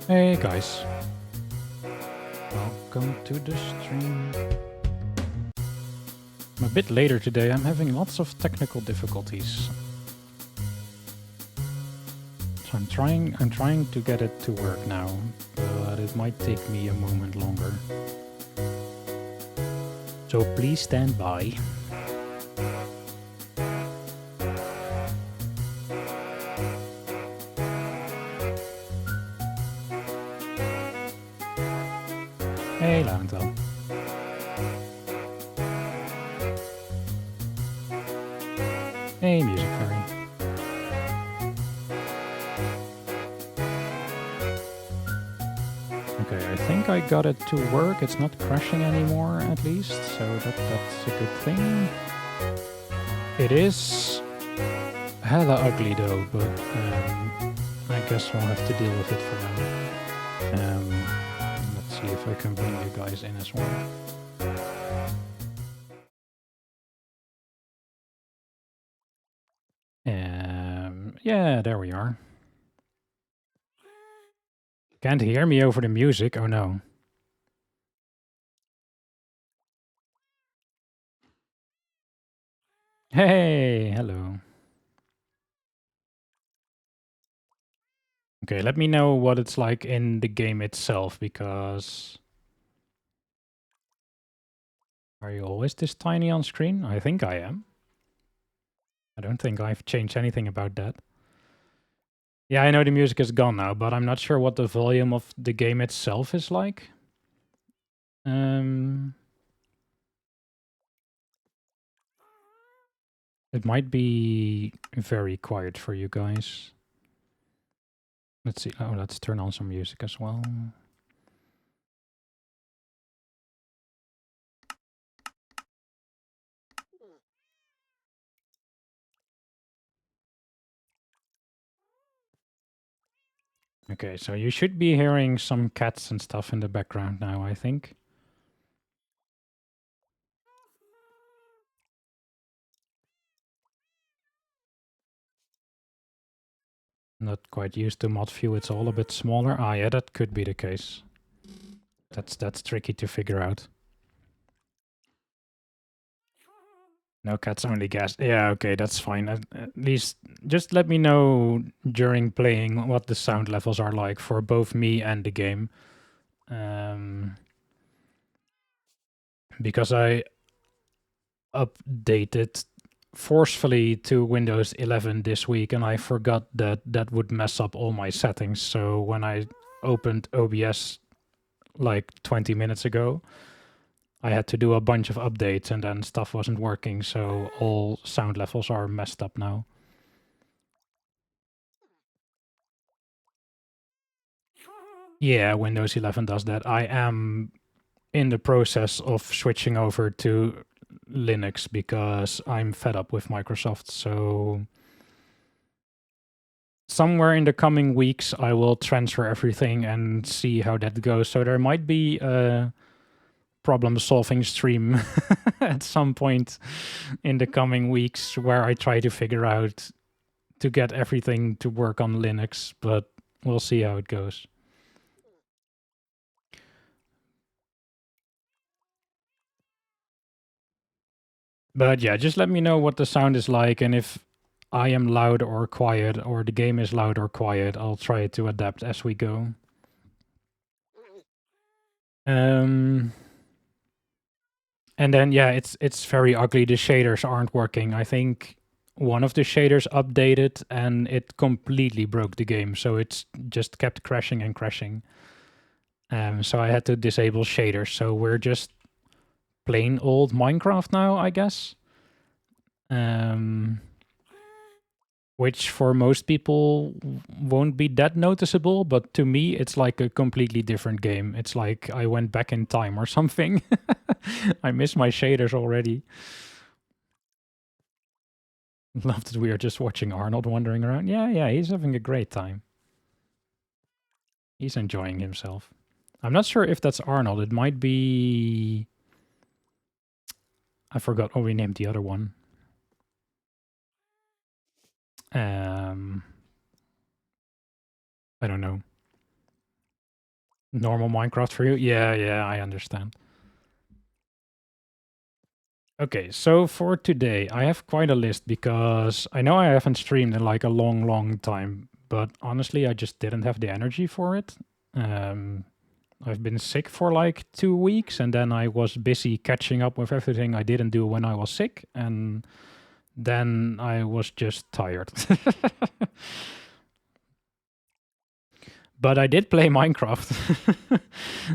Hey guys, welcome to the stream. I'm a bit later today, I'm having lots of technical difficulties. So I'm trying to get it to work now, but it might take me a moment longer. So please stand by. Hey, Larentel. Hey, Music Fairy. Okay, I think I got it to work. It's not crashing anymore, at least, so that's a good thing. It is hella ugly though, but I guess we'll have to deal with it for now. Let's see if I can bring you guys in as well. Yeah, there we are. Can't hear me over the music, oh no. Hey, hello. Okay, let me know what it's like in the game itself, because... Are you always this tiny on screen? I think I am. I don't think I've changed anything about that. Yeah, I know the music is gone now, but I'm not sure what the volume of the game itself is like. It might be very quiet for you guys. Let's see. Oh, let's turn on some music as well. Okay, so you should be hearing some cats and stuff in the background now, I think. Not quite used to mod view, it's all a bit smaller. Ah, yeah, that could be the case. That's tricky to figure out. No cats, only gas. Yeah, okay, that's fine. At least just let me know during playing what the sound levels are like for both me and the game. Because I updated forcefully to Windows 11 this week, and I forgot that that would mess up all my settings. So when I opened OBS like 20 minutes ago, I had to do a bunch of updates, and then stuff wasn't working, so all sound levels are messed up now. Yeah, Windows 11 does that. I am in the process of switching over to Linux because I'm fed up with Microsoft. So somewhere in the coming weeks, I will transfer everything and see how that goes. So there might be a problem-solving stream at some point in the coming weeks where I try to figure out to get everything to work on Linux, but we'll see how it goes. But yeah, just let me know what the sound is like, and if I am loud or quiet, or the game is loud or quiet, I'll try to adapt as we go. And then yeah, it's very ugly. The shaders aren't working. I think one of the shaders updated and it completely broke the game, so it's just kept crashing and crashing. So I had to disable shaders. So we're just plain old Minecraft now, I guess. Which for most people won't be that noticeable, but to me, it's like a completely different game. It's like I went back in time or something. I miss my shaders already. Love that we are just watching Arnold wandering around. Yeah, he's having a great time. He's enjoying himself. I'm not sure if that's Arnold. It might be... I forgot what we named the other one. I don't know. Normal Minecraft for you? Yeah, I understand. Okay, so for today, I have quite a list because I know I haven't streamed in like a long time, but honestly, I just didn't have the energy for it. I've been sick for like 2 weeks, and then I was busy catching up with everything I didn't do when I was sick, and then I was just tired. But I did play Minecraft.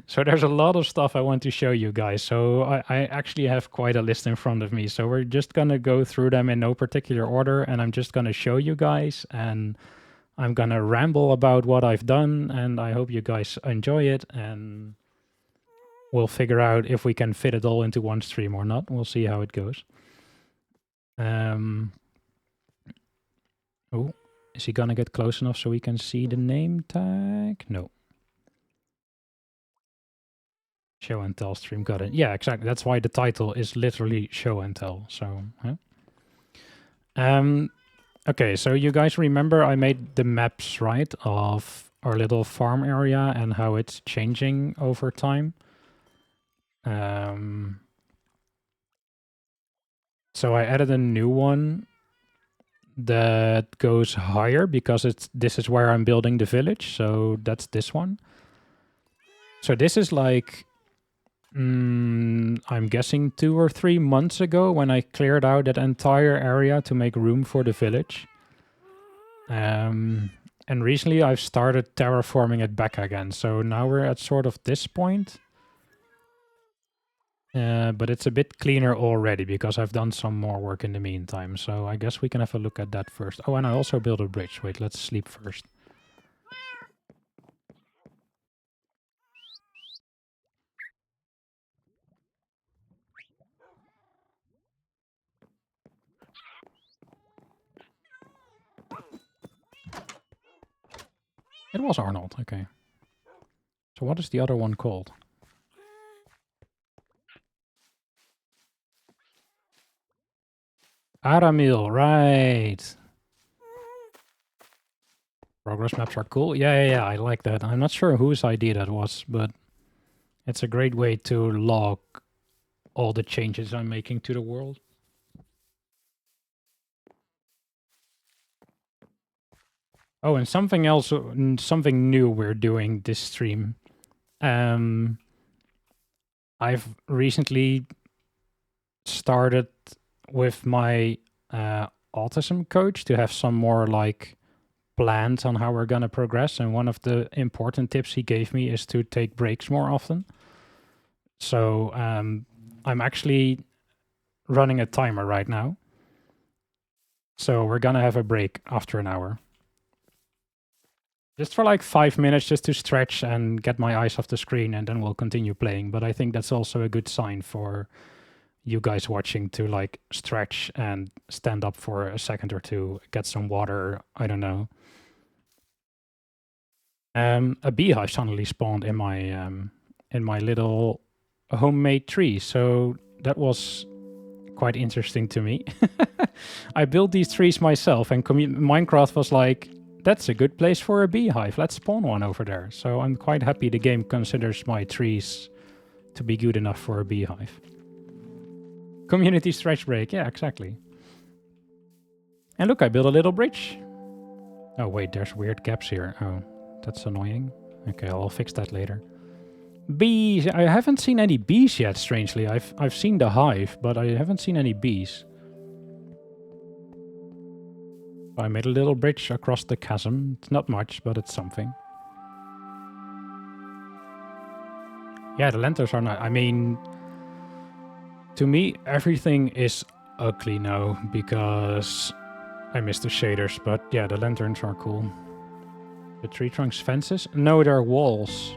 So there's a lot of stuff I want to show you guys. So I actually have quite a list in front of me. So we're just going to go through them in no particular order. And I'm just going to show you guys. And I'm going to ramble about what I've done. And I hope you guys enjoy it. And we'll figure out if we can fit it all into one stream or not. We'll see how it goes. Oh, is he going to get close enough so we can see the name tag? No. Show and tell stream, got it. Yeah, exactly. That's why the title is literally show and tell. So, okay, so you guys remember I made the maps, right, of our little farm area and how it's changing over time. So I added a new one that goes higher because this is where I'm building the village. So that's this one. So this is like I'm guessing 2 or 3 months ago when I cleared out that entire area to make room for the village. And recently I've started terraforming it back again. So now we're at sort of this point. But it's a bit cleaner already because I've done some more work in the meantime. So I guess we can have a look at that first. Oh, and I also built a bridge. Wait, let's sleep first. It was Arnold, okay. So what is the other one called? Aramil, right. Progress maps are cool. Yeah, I like that. I'm not sure whose idea that was, but it's a great way to log all the changes I'm making to the world. Oh, and something else, something new we're doing this stream. I've recently started with my autism coach to have some more like plans on how we're gonna progress. And one of the important tips he gave me is to take breaks more often. So I'm actually running a timer right now. So we're gonna have a break after an hour. Just for like 5 minutes, just to stretch and get my eyes off the screen, and then we'll continue playing. But I think that's also a good sign for you guys watching to like stretch and stand up for a second or two, get some water, I don't know. A beehive suddenly spawned in my little homemade tree, so that was quite interesting to me. I built these trees myself, and Minecraft was like, that's a good place for a beehive. Let's spawn one over there. So I'm quite happy the game considers my trees to be good enough for a beehive. Community stretch break. Yeah, exactly. And look, I built a little bridge. Oh, wait, there's weird gaps here. Oh, that's annoying. Okay, I'll fix that later. Bees. I haven't seen any bees yet, strangely. I've seen the hive, but I haven't seen any bees. I made a little bridge across the chasm. It's not much, but it's something. Yeah, the lanterns are not... I mean, to me, everything is ugly now because I miss the shaders. But yeah, the lanterns are cool. The tree trunks fences? No, they're walls.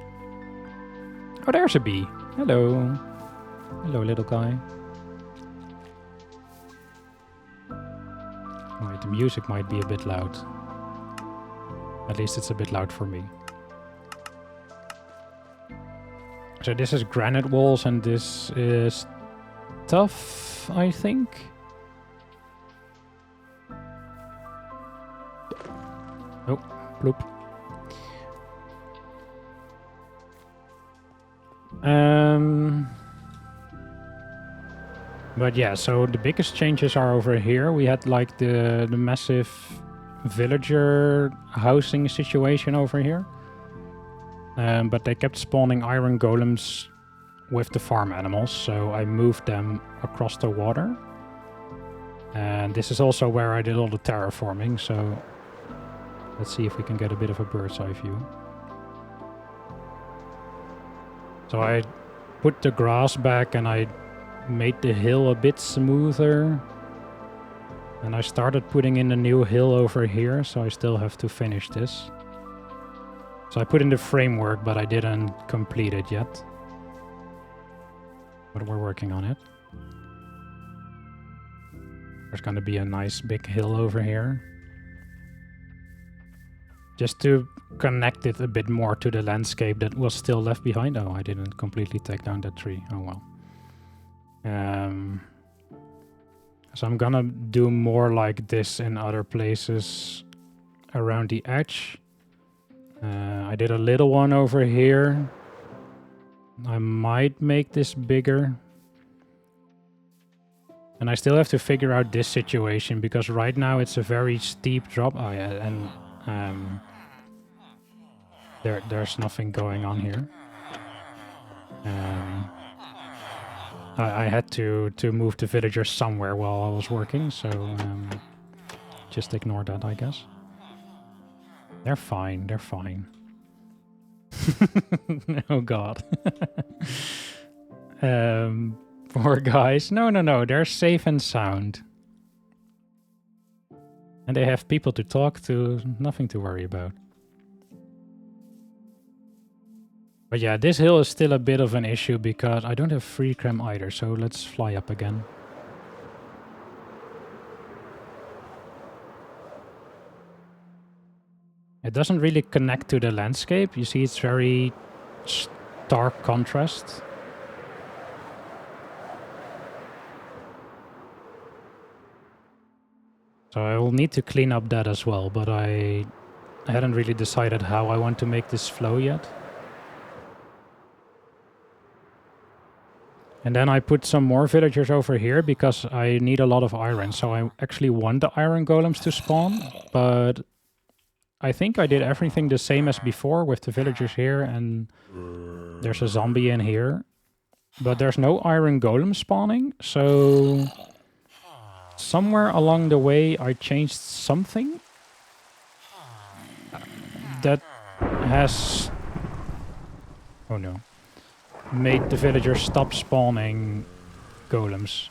Oh, there's a bee. Hello. Hello, little guy. Wait, the music might be a bit loud. At least it's a bit loud for me. So this is granite walls and this is tough, I think. Oh, bloop. But yeah, so the biggest changes are over here. We had like the massive villager housing situation over here. But they kept spawning iron golems with the farm animals, so I moved them across the water. And this is also where I did all the terraforming, so let's see if we can get a bit of a bird's eye view. So I put the grass back and I made the hill a bit smoother. And I started putting in a new hill over here, so I still have to finish this. So I put in the framework, but I didn't complete it yet. But we're working on it. There's gonna be a nice big hill over here. Just to connect it a bit more to the landscape that was still left behind. Oh, I didn't completely take down that tree. Oh well. So I'm gonna do more like this in other places around the edge. I did a little one over here. I might make this bigger. And I still have to figure out this situation because right now it's a very steep drop. Oh yeah, and there's nothing going on here. I had to move the villagers somewhere while I was working, so just ignore that, I guess. They're fine, they're fine. Oh god. Poor guys. No, they're safe and sound. And they have people to talk to, nothing to worry about. But yeah, this hill is still a bit of an issue because I don't have free cram either, so let's fly up again. It doesn't really connect to the landscape. You see, it's very stark contrast. So I will need to clean up that as well, but I hadn't really decided how I want to make this flow yet. And then I put some more villagers over here because I need a lot of iron. So I actually want the iron golems to spawn, but I think I did everything the same as before with the villagers here, and there's a zombie in here. But there's no iron golem spawning, so somewhere along the way I changed something that has, oh no, made the villagers stop spawning golems.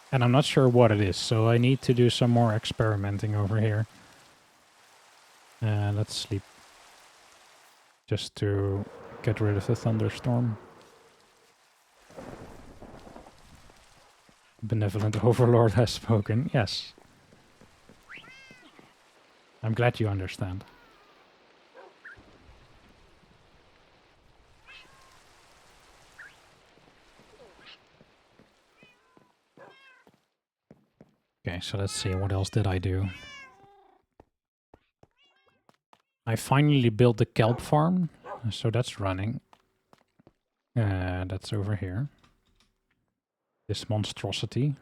And I'm not sure what it is, so I need to do some more experimenting over here. Let's sleep. Just to get rid of the thunderstorm. Benevolent Overlord has spoken, yes. I'm glad you understand. Okay, so let's see, what else did I do? I finally built the kelp farm, so that's running. That's over here. This monstrosity.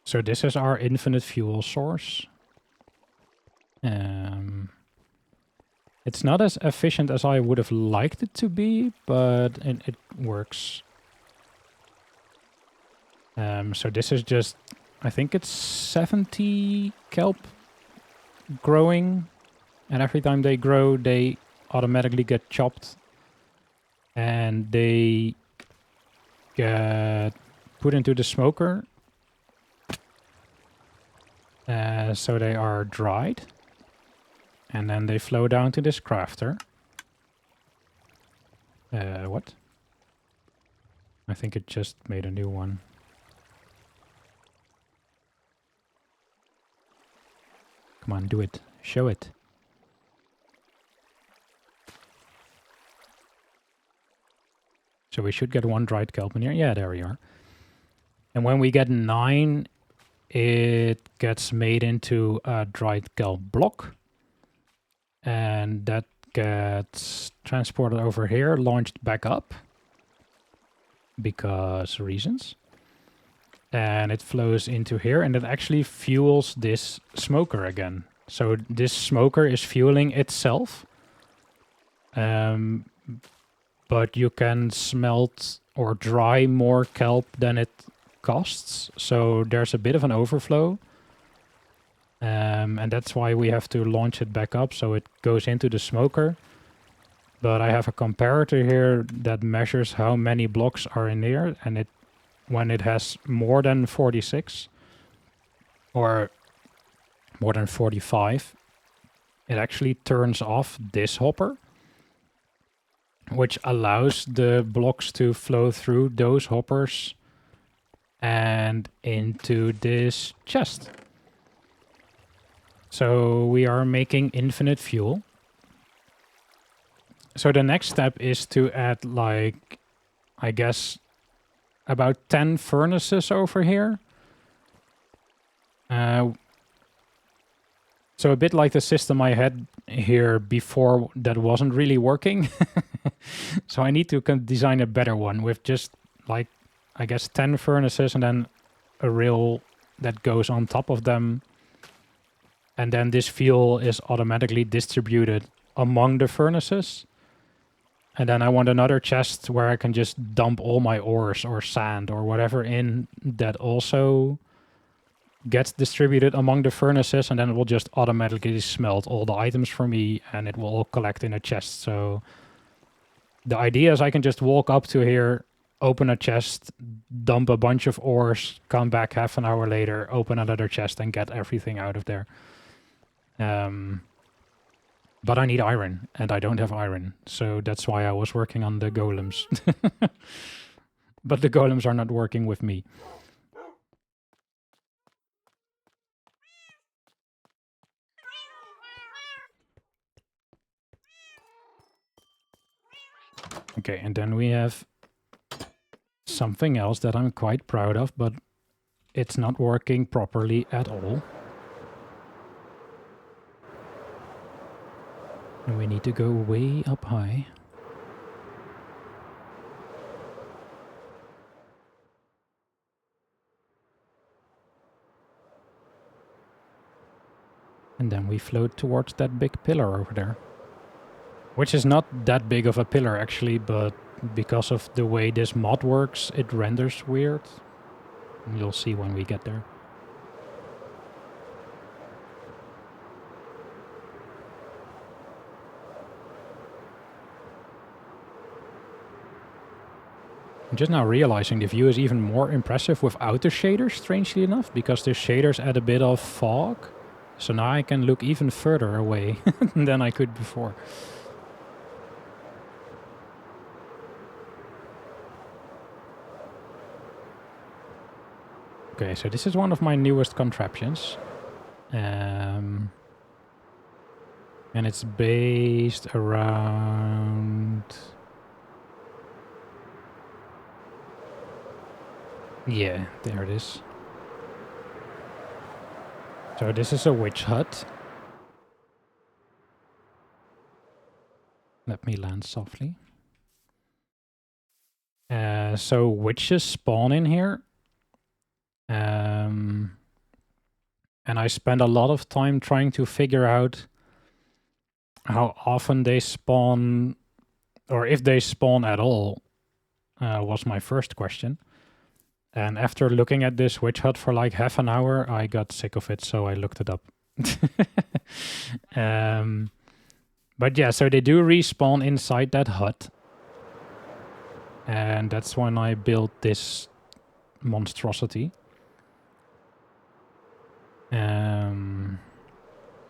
So this is our infinite fuel source. It's not as efficient as I would have liked it to be, but it works. So this is just, I think it's 70 kelp growing, and every time they grow they automatically get chopped and they get put into the smoker, so they are dried, and then they flow down to this crafter. What? I think it just made a new one. Come on, do it. Show it. So we should get one dried kelp in here. Yeah, there we are. And when we get 9, it gets made into a dried kelp block. And that gets transported over here, launched back up. Because reasons. And it flows into here, and it actually fuels this smoker again. So this smoker is fueling itself. But you can smelt or dry more kelp than it costs. So there's a bit of an overflow. And that's why we have to launch it back up, so it goes into the smoker. But I have a comparator here that measures how many blocks are in there, and when it has more than 46 or more than 45, it actually turns off this hopper, which allows the blocks to flow through those hoppers and into this chest. So we are making infinite fuel. So the next step is to add, like, I guess, about 10 furnaces over here. So a bit like the system I had here before that wasn't really working. So I need to design a better one with just, like, I guess 10 furnaces and then a rail that goes on top of them. And then this fuel is automatically distributed among the furnaces. And then I want another chest where I can just dump all my ores or sand or whatever in that also gets distributed among the furnaces, and then it will just automatically smelt all the items for me and it will all collect in a chest. So the idea is I can just walk up to here, open a chest, dump a bunch of ores, come back half an hour later, open another chest and get everything out of there. But I need iron, and I don't have iron, so that's why I was working on the golems. But the golems are not working with me. Okay, and then we have something else that I'm quite proud of, but it's not working properly at all. And we need to go way up high. And then we float towards that big pillar over there. Which is not that big of a pillar actually, but because of the way this mod works, it renders weird. You'll see when we get there. I'm just now realizing the view is even more impressive without the shaders, strangely enough, because the shaders add a bit of fog. So now I can look even further away than I could before. Okay, so this is one of my newest contraptions. And it's based around... Yeah, there it is. So this is a witch hut. Let me land softly. So witches spawn in here. And I spend a lot of time trying to figure out how often they spawn, or if they spawn at all, was my first question. And after looking at this witch hut for like half an hour, I got sick of it, so I looked it up. But yeah, so they do respawn inside that hut. And that's when I built this monstrosity.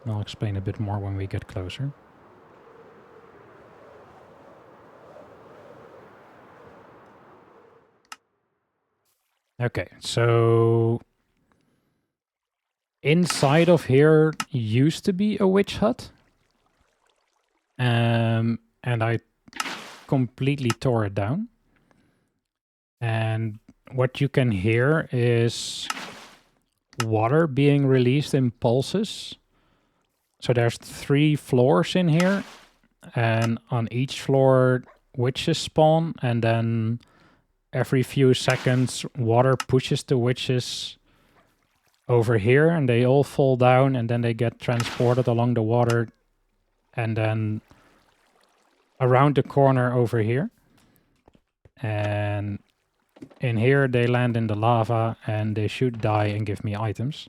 I'll explain a bit more when we get closer. Okay, so inside of here used to be a witch hut. And I completely tore it down. And what you can hear is water being released in pulses. So there's 3 floors in here. And on each floor, witches spawn. And then every few seconds, water pushes the witches over here. And they all fall down. And then they get transported along the water. And then around the corner over here. And in here, they land in the lava. And they should die and give me items.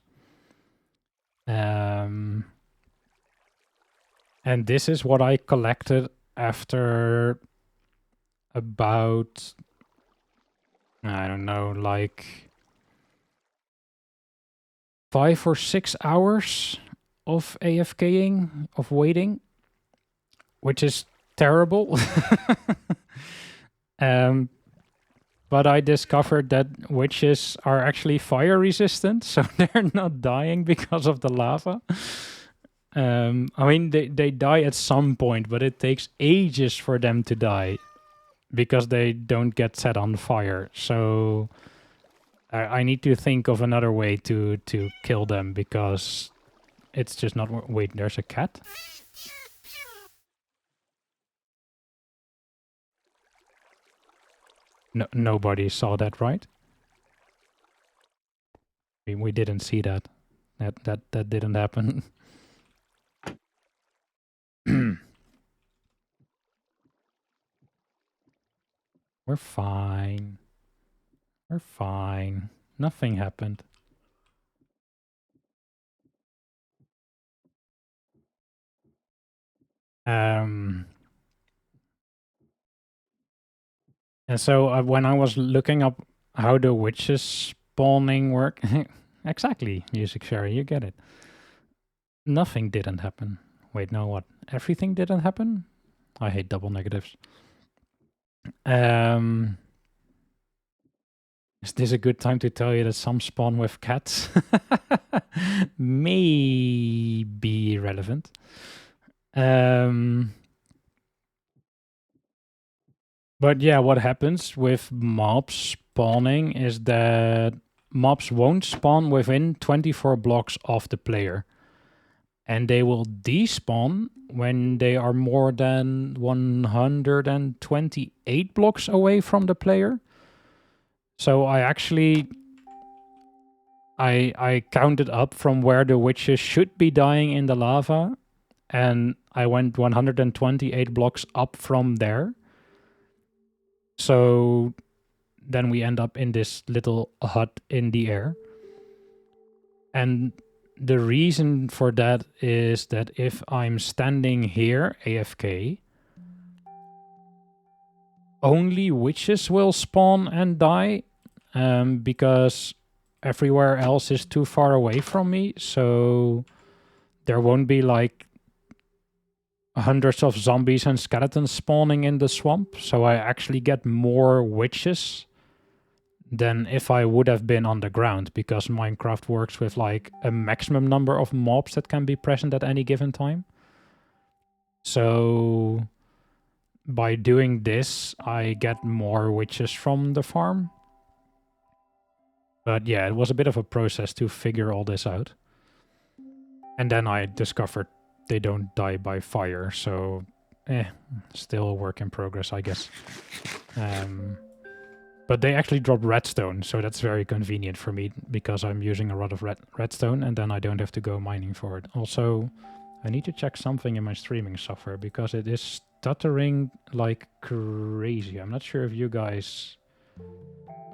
And this is what I collected after about, I don't know, like 5 or 6 hours of AFKing, of waiting, which is terrible. But I discovered that witches are actually fire resistant, so they're not dying because of the lava. I mean, they die at some point, but it takes ages for them to die because they don't get set on fire. So I need to think of another way to kill them because it's just not... Wait, there's a cat? No, nobody saw that, right? We didn't see that. That didn't happen. We're fine. We're fine. Nothing happened. And so when I was looking up how the witches spawning work... Exactly, Music Sherry, you get it. Nothing didn't happen. Wait, no, what? Everything didn't happen? I hate double negatives. Is this a good time to tell you that some spawn with cats? May be relevant. But yeah, what happens with mobs spawning is that mobs won't spawn within 24 blocks of the player. And they will despawn when they are more than 128 blocks away from the player. So I actually I counted up from where the witches should be dying in the lava, and I went 128 blocks up from there. So then we end up in this little hut in the air. And the reason for that is that if I'm standing here, AFK, only witches will spawn and die, because everywhere else is too far away from me, so there won't be like hundreds of zombies and skeletons spawning in the swamp, so I actually get more witches than if I would have been on the ground, because Minecraft works with like a maximum number of mobs that can be present at any given time. So by doing this, I get more witches from the farm. But yeah, it was a bit of a process to figure all this out. And then I discovered they don't die by fire, so still a work in progress, I guess. But they actually drop redstone, so that's very convenient for me because I'm using a lot of redstone and then I don't have to go mining for it. Also, I need to check something in my streaming software because it is stuttering like crazy. I'm not sure if you guys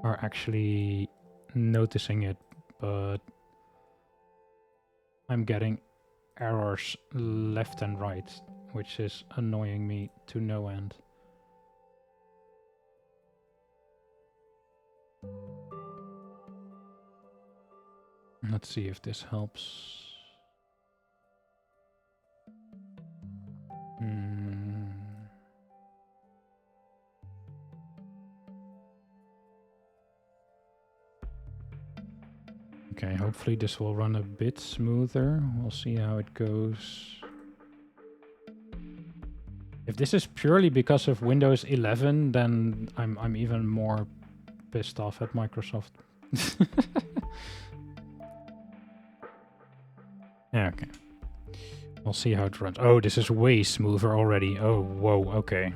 are actually noticing it, but I'm getting errors left and right, which is annoying me to no end. Let's see if this helps. Okay, hopefully this will run a bit smoother. We'll see how it goes. If this is purely because of Windows 11, then I'm even more pissed off at Microsoft. Yeah, okay. We'll see how it runs. Oh, this is way smoother already. Oh, whoa, okay.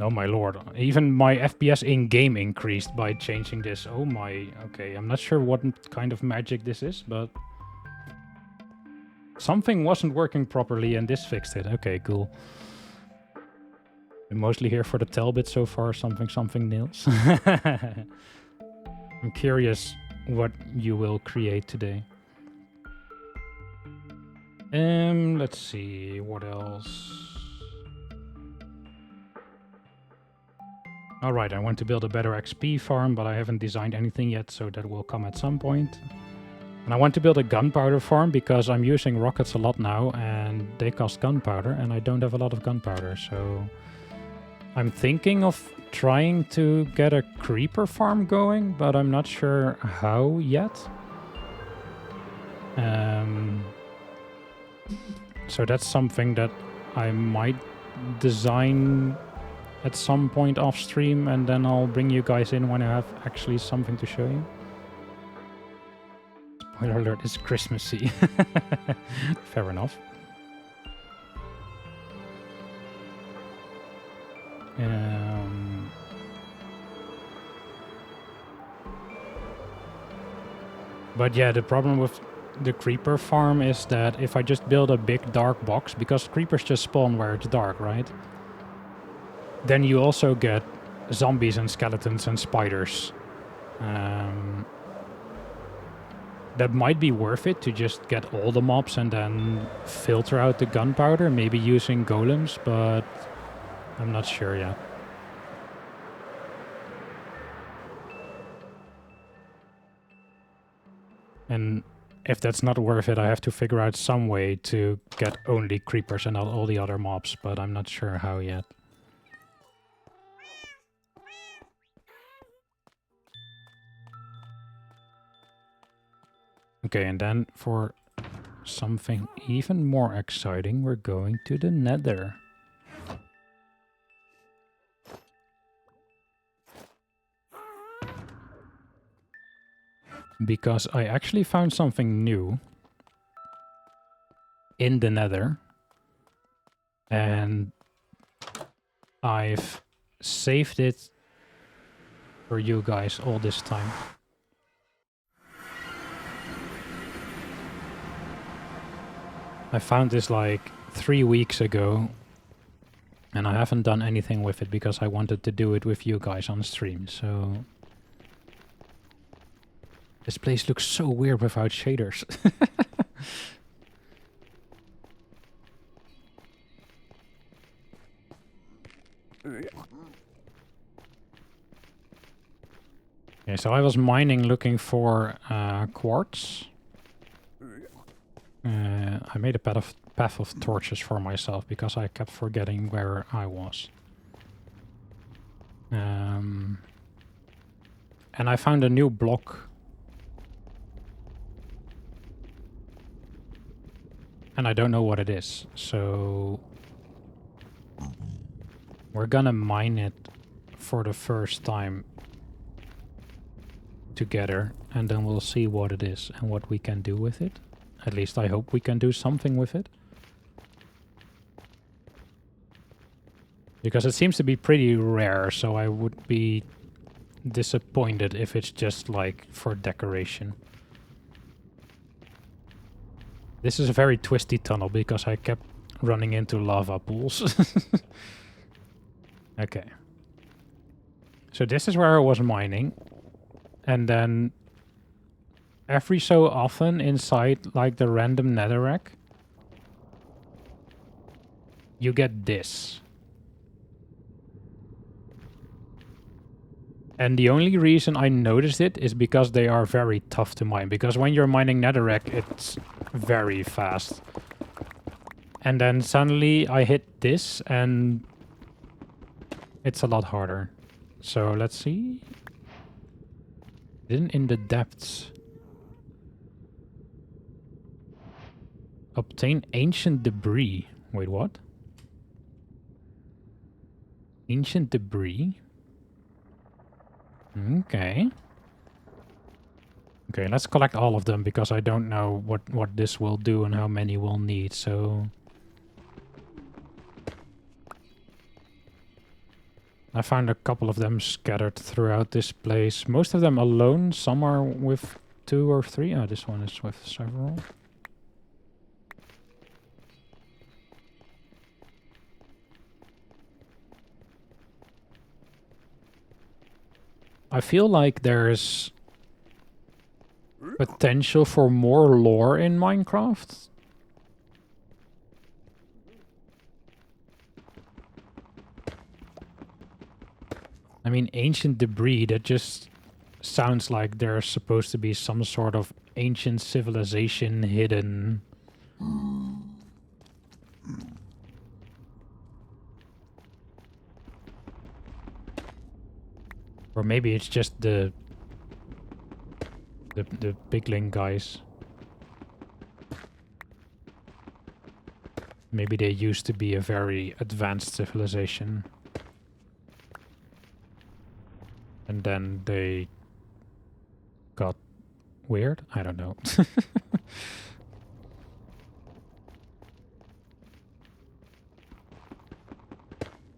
Oh my lord. Even my FPS in-game increased by changing this. Oh my... Okay, I'm not sure what kind of magic this is, but... Something wasn't working properly and this fixed it. Okay, cool. I'm mostly here for the tell bit so far. Something nils. I'm curious what you will create today. Let's see, what else? Alright, I want to build a better XP farm, but I haven't designed anything yet, so that will come at some point. And I want to build a gunpowder farm because I'm using rockets a lot now, and they cost gunpowder, and I don't have a lot of gunpowder, so... I'm thinking of trying to get a creeper farm going, but I'm not sure how yet. So that's something that I might design at some point off stream, and then I'll bring you guys in when I have actually something to show you. Spoiler alert, it's Christmassy. Fair enough. But yeah, the problem with the creeper farm is that if I just build a big dark box, because creepers just spawn where it's dark, right? Then you also get zombies and skeletons and spiders. That might be worth it to just get all the mobs and then filter out the gunpowder, maybe using golems, but I'm not sure yet. And if that's not worth it, I have to figure out some way to get only creepers and not all the other mobs, but I'm not sure how yet. Okay, and then for something even more exciting, we're going to the Nether. Because I actually found something new in the Nether. And I've saved it for you guys all this time. I found this like 3 weeks ago, and I haven't done anything with it because I wanted to do it with you guys on stream, so... This place looks so weird without shaders. Okay, so I was mining looking for quartz. I made a path of torches for myself because I kept forgetting where I was. And I found a new block. And I don't know what it is, so... We're gonna mine it for the first time together, and then we'll see what it is and what we can do with it. At least I hope we can do something with it. Because it seems to be pretty rare, so I would be disappointed if it's just like for decoration. This is a very twisty tunnel because I kept running into lava pools. Okay. So this is where I was mining. And then every so often inside like the random netherrack, you get this. And the only reason I noticed it is because they are very tough to mine. Because when you're mining netherrack, it's very fast. And then suddenly I hit this and it's a lot harder. So let's see. Then in the depths. Obtain ancient debris. Wait, what? Ancient debris? Okay. Okay, let's collect all of them because I don't know what this will do and how many we'll need, so... I found a couple of them scattered throughout this place. Most of them alone, some are with 2 or 3. Oh, this one is with several. I feel like there's potential for more lore in Minecraft. I mean, ancient debris, that just sounds like there's supposed to be some sort of ancient civilization hidden. Or maybe it's just the pigling guys. Maybe they used to be a very advanced civilization. And then they got weird? I don't know.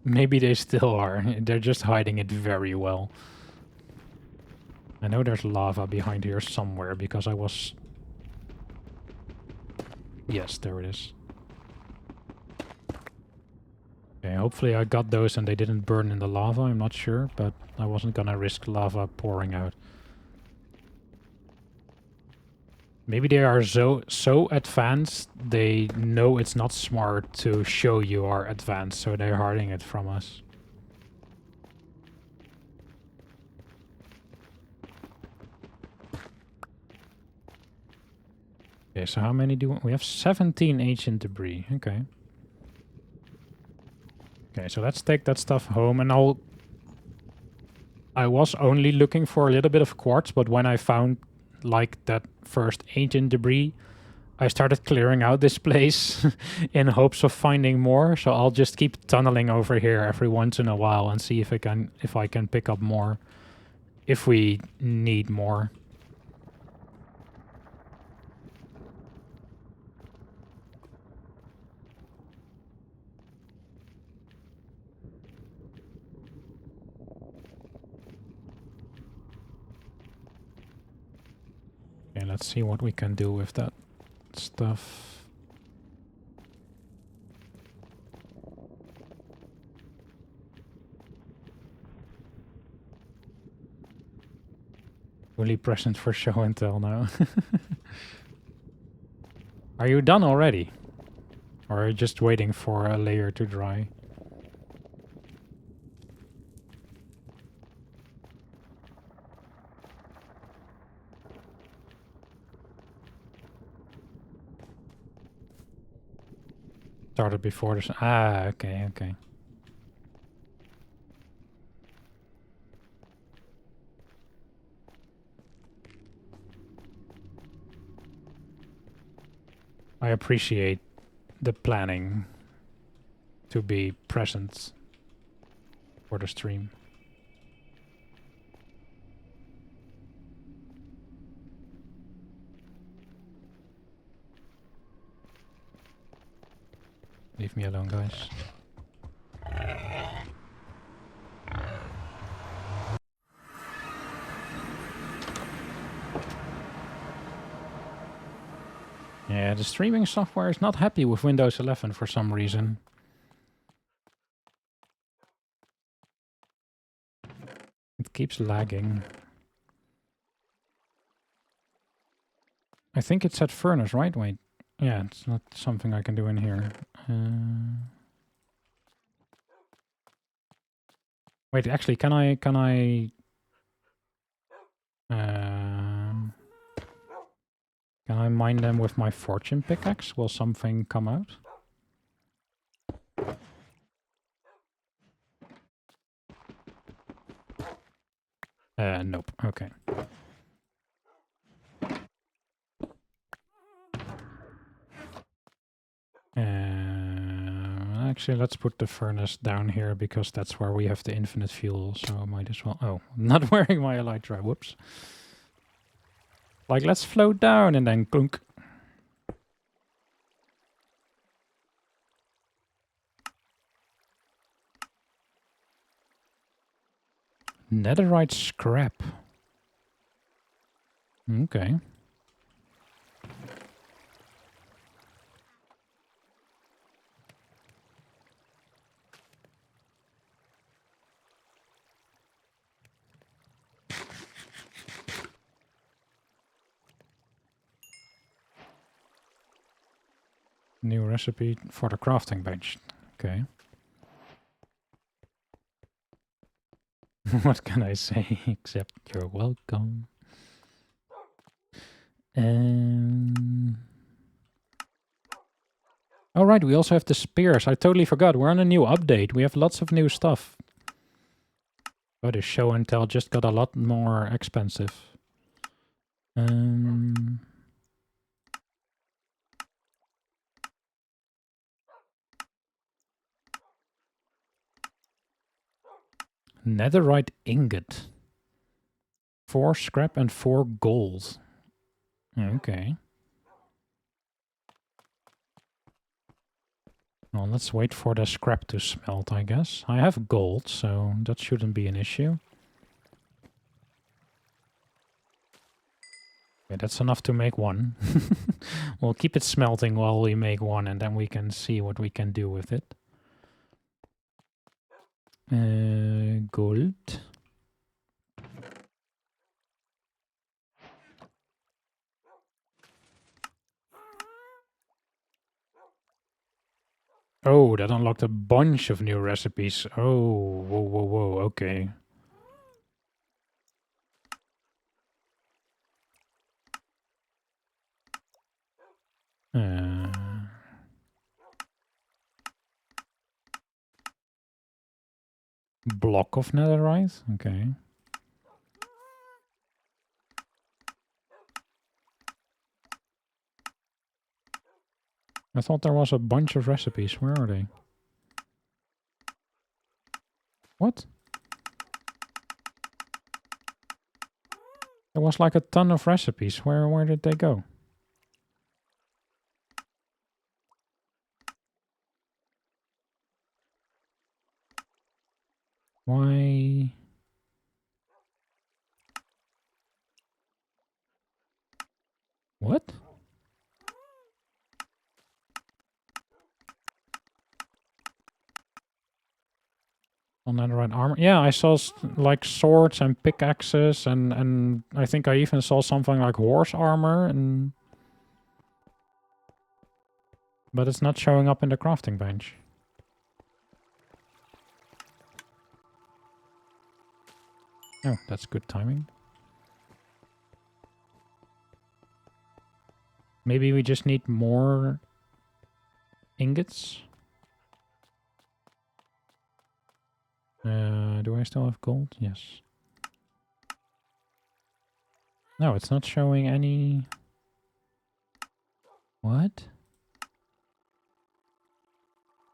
Maybe they still are. They're just hiding it very well. I know there's lava behind here somewhere because I was... Yes, there it is. Okay, hopefully I got those and they didn't burn in the lava, I'm not sure, but I wasn't gonna risk lava pouring out. Maybe they are so advanced, they know it's not smart to show you are advanced, so they're hiding it from us. Okay, so how many do we have? 17 ancient debris, okay. Okay, so let's take that stuff home and I was only looking for a little bit of quartz, but when I found like that first ancient debris, I started clearing out this place in hopes of finding more. So I'll just keep tunneling over here every once in a while and see if I can pick up more if we need more. Okay, let's see what we can do with that stuff. Fully present for show and tell now. Are you done already? Or are you just waiting for a layer to dry? Started before this. Ah, okay, okay. I appreciate the planning to be present for the stream. Leave me alone, guys. Yeah, the streaming software is not happy with Windows 11 for some reason. It keeps lagging. I think it's at furnace, right? Wait. Yeah, it's not something I can do in here. Wait, actually, can I mine them with my fortune pickaxe? Will something come out? Nope. Okay. Actually, let's put the furnace down here because that's where we have the infinite fuel, so I might as well... Oh, not wearing my elytra. Whoops. Like, let's float down and then clunk. Netherite scrap. Okay. New recipe for the crafting bench. Okay. What can I say except you're welcome? Oh, right, we also have the spears. I totally forgot. We're on a new update. We have lots of new stuff. Oh, the show and tell just got a lot more expensive. Netherite ingot. 4 scrap and 4 gold. Okay. Well, let's wait for the scrap to smelt, I guess. I have gold, so that shouldn't be an issue. Okay, that's enough to make one. We'll keep it smelting while we make one, and then we can see what we can do with it. Gold. Oh, that unlocked a bunch of new recipes. Oh, whoa, whoa, whoa, okay. Block of netherite? Okay. I thought there was a bunch of recipes. Where are they? What? There was like a ton of recipes. Where did they go? Why? What? On netherite armor? Yeah, I saw like swords and pickaxes and I think I even saw something like horse armor and... But it's not showing up in the crafting bench. Oh, that's good timing. Maybe we just need more ingots? Do I still have gold? Yes. No, it's not showing any... What?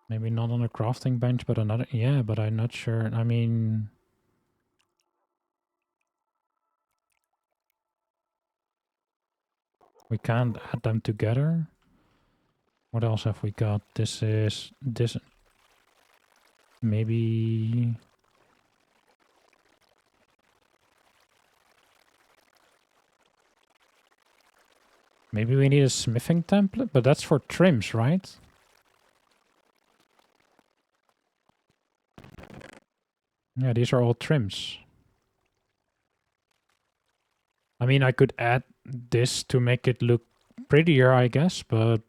Maybe not on a crafting bench, but another... Yeah, but I'm not sure. I mean... We can't add them together. What else have we got? This is... This... Maybe... Maybe we need a smithing template? But that's for trims, right? Yeah, these are all trims. I mean, I could add this to make it look prettier, I guess, but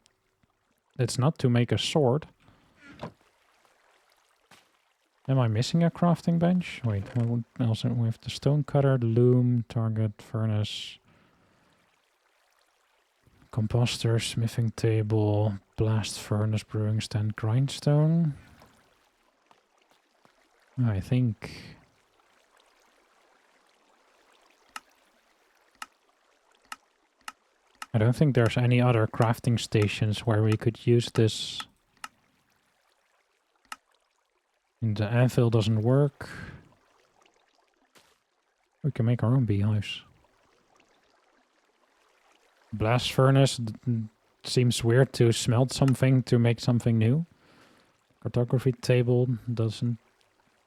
it's not to make a sword. Am I missing a crafting bench? Wait, what else? We have the stone cutter, the loom, target, furnace, composter, smithing table, blast furnace, brewing stand, grindstone. I think... I don't think there's any other crafting stations where we could use this. And the anvil doesn't work. We can make our own beehives. Blast furnace seems weird to smelt something to make something new. Cartography table doesn't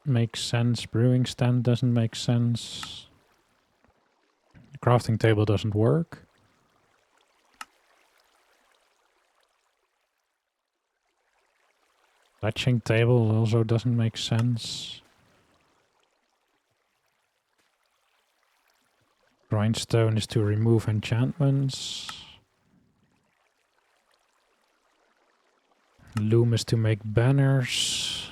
make sense. Brewing stand doesn't make sense. Crafting table doesn't work. Latching table also doesn't make sense. Grindstone is to remove enchantments. Loom is to make banners.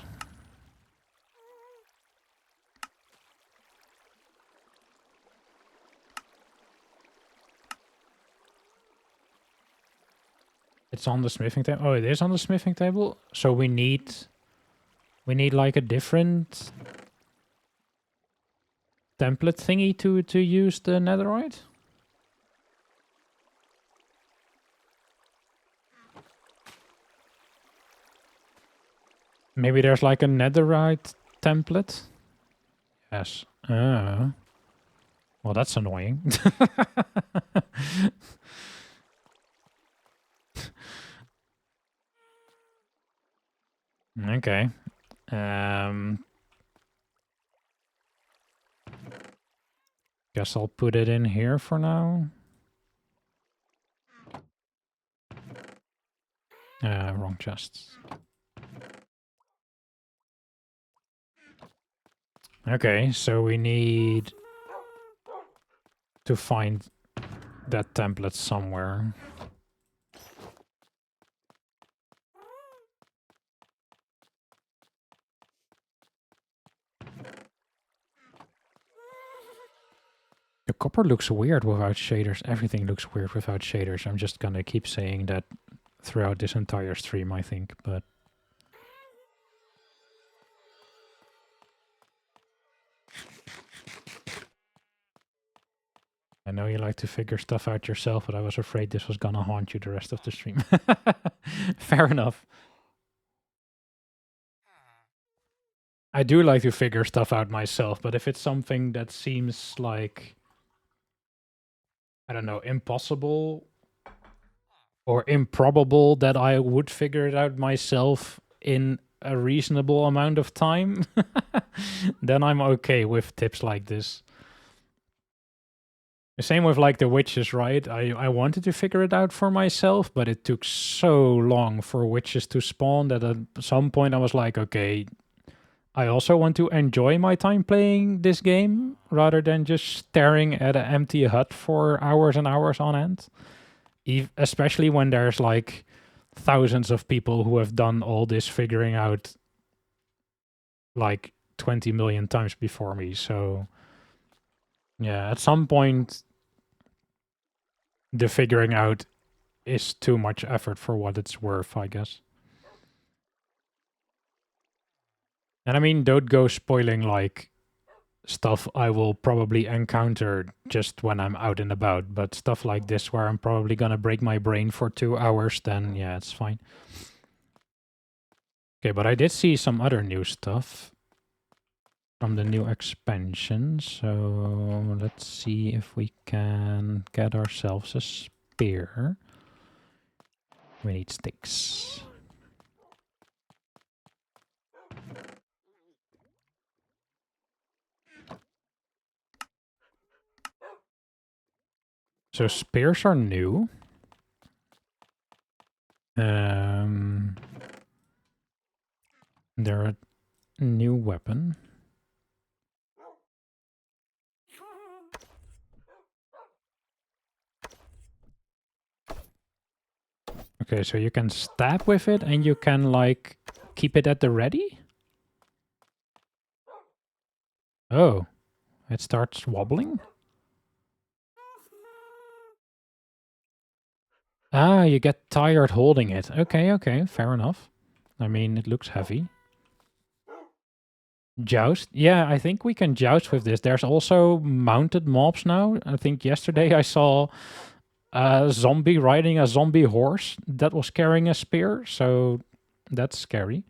It's on the smithing table. Oh, it is on the smithing table. So we need like a different template thingy to use the netherite. Maybe there's like a netherite template. Yes. Well, that's annoying. Okay. Guess I'll put it in here for now. Wrong chests. Okay, so we need to find that template somewhere. The copper looks weird without shaders. Everything looks weird without shaders. I'm just gonna keep saying that throughout this entire stream, I think, but... I know you like to figure stuff out yourself, but I was afraid this was gonna haunt you the rest of the stream. Fair enough. I do like to figure stuff out myself, but if it's something that seems like... I don't know, impossible or improbable that I would figure it out myself in a reasonable amount of time, then I'm okay with tips like this. The same with like the witches, right? I wanted to figure it out for myself, but it took so long for witches to spawn that at some point I was like, okay, I also want to enjoy my time playing this game rather than just staring at an empty hut for hours and hours on end. Especially when there's like thousands of people who have done all this figuring out like 20 million times before me. So yeah, at some point the figuring out is too much effort for what it's worth, I guess. And I mean, don't go spoiling like stuff I will probably encounter just when I'm out and about, but stuff like this where I'm probably gonna break my brain for 2 hours, then yeah, it's fine. Okay, but I did see some other new stuff from the new expansion, so let's see if we can get ourselves a spear. We need sticks. So spears are new. They're a new weapon. Okay, so you can stab with it and you can like keep it at the ready? Oh, it starts wobbling? Ah, you get tired holding it. Okay, okay, fair enough. I mean, it looks heavy. Joust? Yeah, I think we can joust with this. There's also mounted mobs now. I think yesterday I saw a zombie riding a zombie horse that was carrying a spear, so that's scary.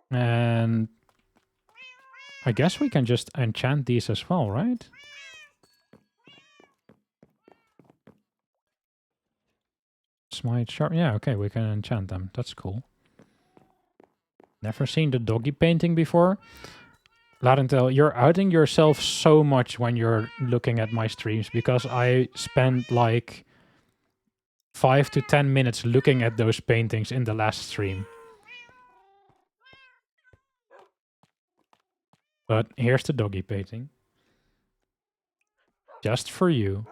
And I guess we can just enchant these as well, right? Smite sharp. Yeah, okay, we can enchant them. That's cool. Never seen the doggy painting before. Larentel, you're outing yourself so much when you're looking at my streams because I spent like 5 to 10 minutes looking at those paintings in the last stream. But here's the doggy painting. Just for you.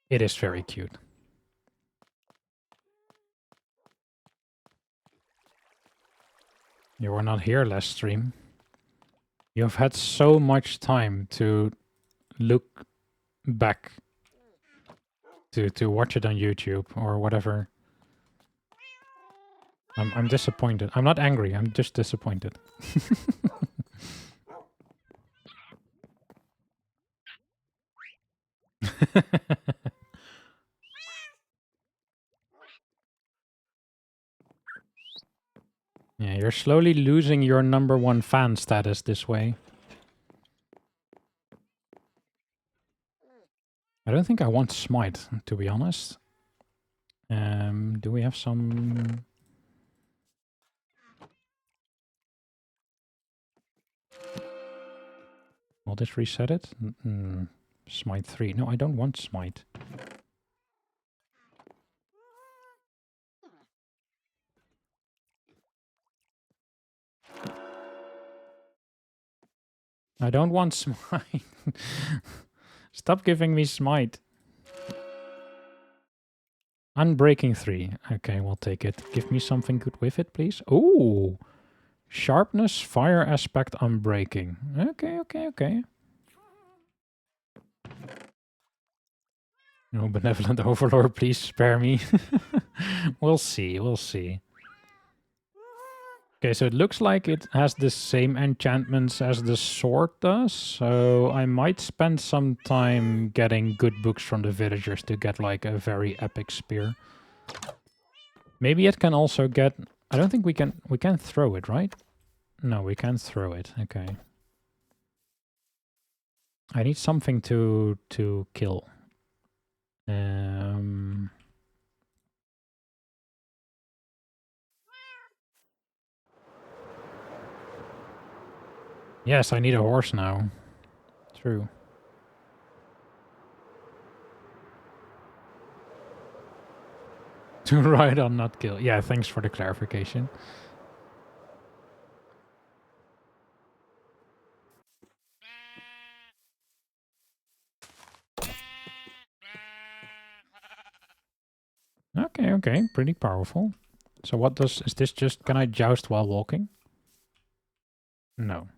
It is very cute. You were not here last stream. You've had so much time to look back to watch it on YouTube or whatever. I'm disappointed. I'm not angry, I'm just disappointed. Yeah, you're slowly losing your #1 fan status this way. I don't think I want smite, to be honest. Do we have some... Will this reset it? Smite 3. No, I don't want smite. I don't want smite. Stop giving me smite. Unbreaking 3. Okay, we'll take it. Give me something good with it, please. Ooh! Sharpness, fire aspect, unbreaking. Okay, okay, okay. No, benevolent overlord, please spare me. We'll see, we'll see. Okay, so it looks like it has the same enchantments as the sword does, so I might spend some time getting good books from the villagers to get like a very epic spear. Maybe it can also get... I don't think we can throw it, right? No, we can't throw it. Okay. I need something to kill. Yes, I need a horse now. True. To ride on, not kill. Yeah, thanks for the clarification. Okay, okay. Pretty powerful. So what does... Is this just... Can I joust while walking? No.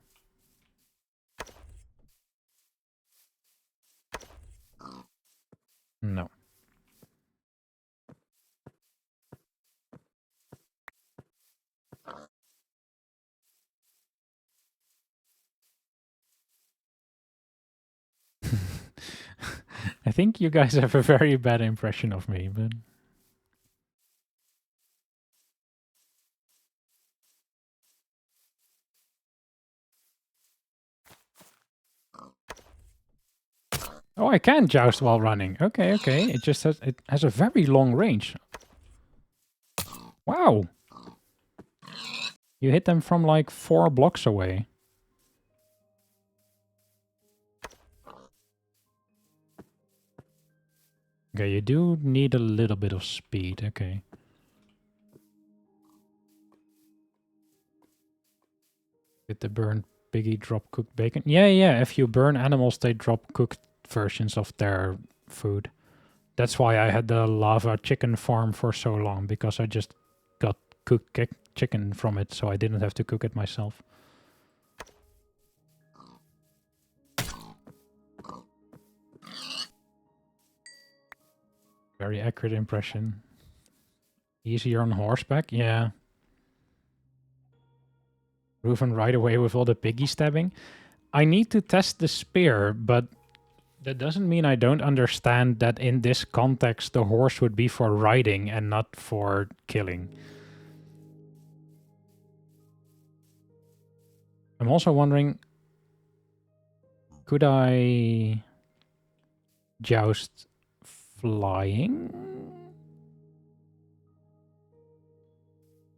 No. I think you guys have a very bad impression of me, but... Oh, I can joust while running. Okay, okay. It just has... It has a very long range. Wow. You hit them from like 4 blocks away. Okay, you do need a little bit of speed. Okay. Did the burn piggy drop cooked bacon? Yeah, yeah. If you burn animals, they drop cooked versions of their food. That's why I had the lava chicken farm for so long, because I just got cooked chicken from it, so I didn't have to cook it myself. Very accurate impression. Easier on horseback? Yeah. Proven right away with all the piggy stabbing. I need to test the spear, but that doesn't mean I don't understand that in this context the horse would be for riding and not for killing. I'm also wondering, could I joust flying?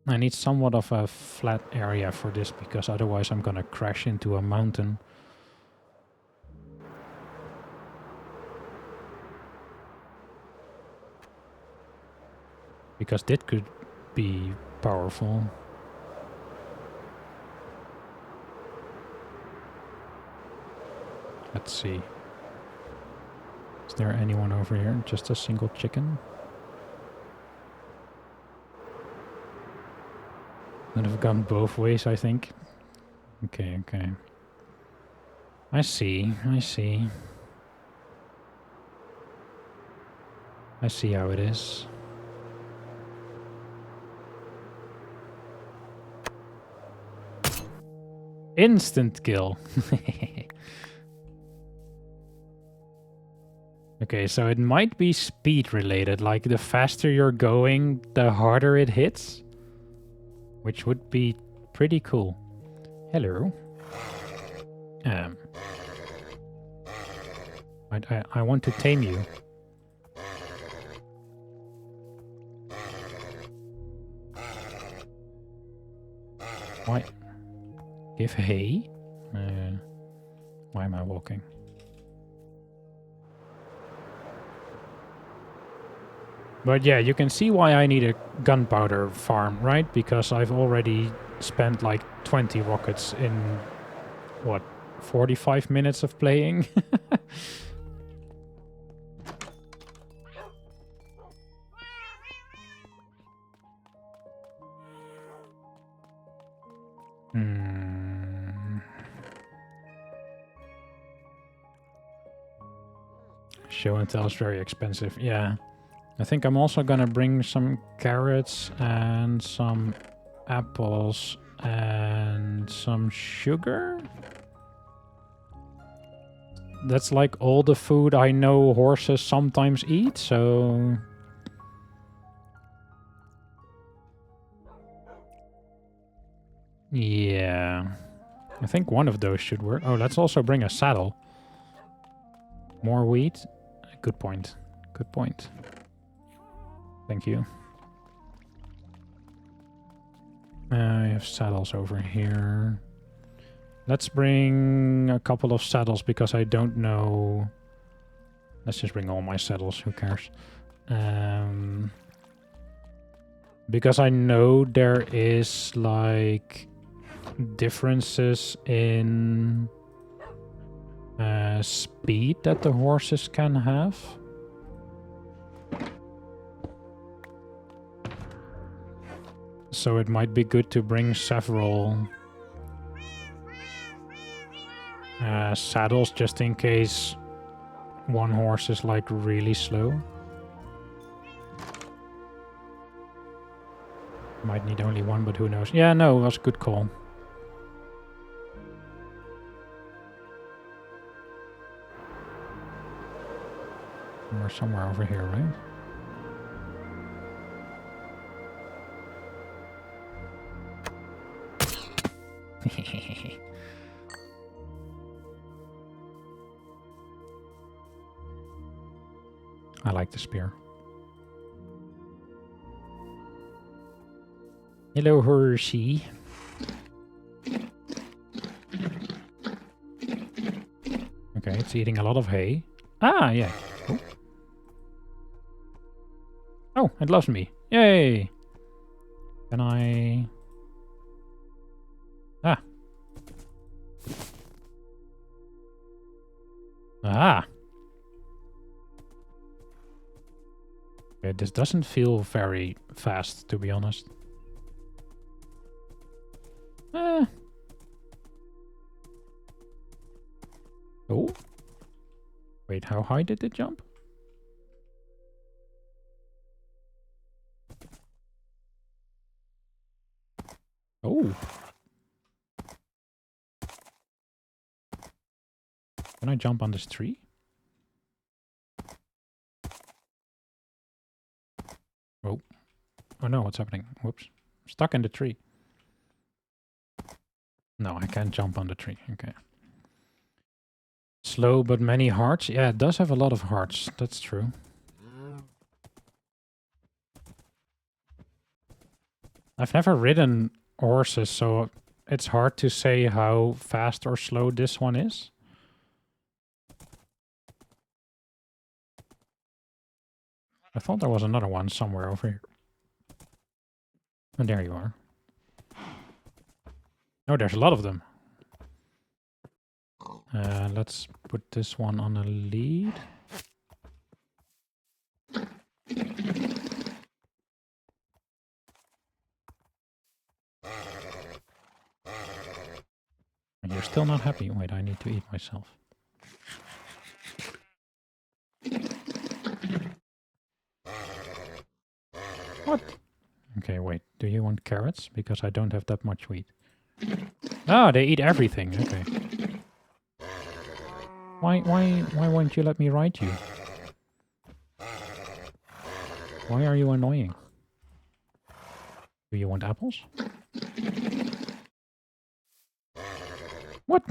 I need somewhat of a flat area for this, because otherwise I'm gonna crash into a mountain. Because that could be powerful. Let's see. Is there anyone over here? Just a single chicken? That have gone both ways, I think. Okay, okay. I see, I see. I see how it is. Instant kill. Okay, so it might be speed related. Like the faster you're going, the harder it hits. Which would be pretty cool. Hello. I want to tame you. Why? Give hay? Why am I walking? But yeah, you can see why I need a gunpowder farm, right? Because I've already spent like 20 rockets in, what, 45 minutes of playing? Show and tell is very expensive, yeah. I think I'm also gonna bring some carrots and some apples and some sugar. That's like all the food I know horses sometimes eat, so... Yeah. I think one of those should work. Oh, let's also bring a saddle. More wheat. Good point. Good point. Thank you. I have saddles over here. Let's bring a couple of saddles because I don't know. Let's just bring all my saddles. Who cares? Because I know there is like differences in speed that the horses can have. So it might be good to bring several saddles just in case one horse is like really slow. Might need only one, but who knows. Yeah, no, it was a good call. We're somewhere over here, right? I like the spear. Hello, horsey. Okay, it's eating a lot of hay. Ah, yeah. Oh, oh, it loves me. Yay! Can I... Ah. Ah! Okay, this doesn't feel very fast, to be honest. Oh. Wait, how high did it jump? Oh. Can I jump on this tree? Oh. Oh no, what's happening? Whoops. I'm stuck in the tree. No, I can't jump on the tree. Okay. Slow but many hearts. Yeah, it does have a lot of hearts. That's true. I've never ridden horses, so it's hard to say how fast or slow this one is. I thought there was another one somewhere over here. And there you are. Oh, there's a lot of them. Let's put this one on a lead. And you're still not happy. Wait, I need to eat myself. What? Okay, wait. Do you want carrots? Because I don't have that much wheat. Oh, they eat everything. Okay. Why won't you let me ride you? Why are you annoying? Do you want apples? What?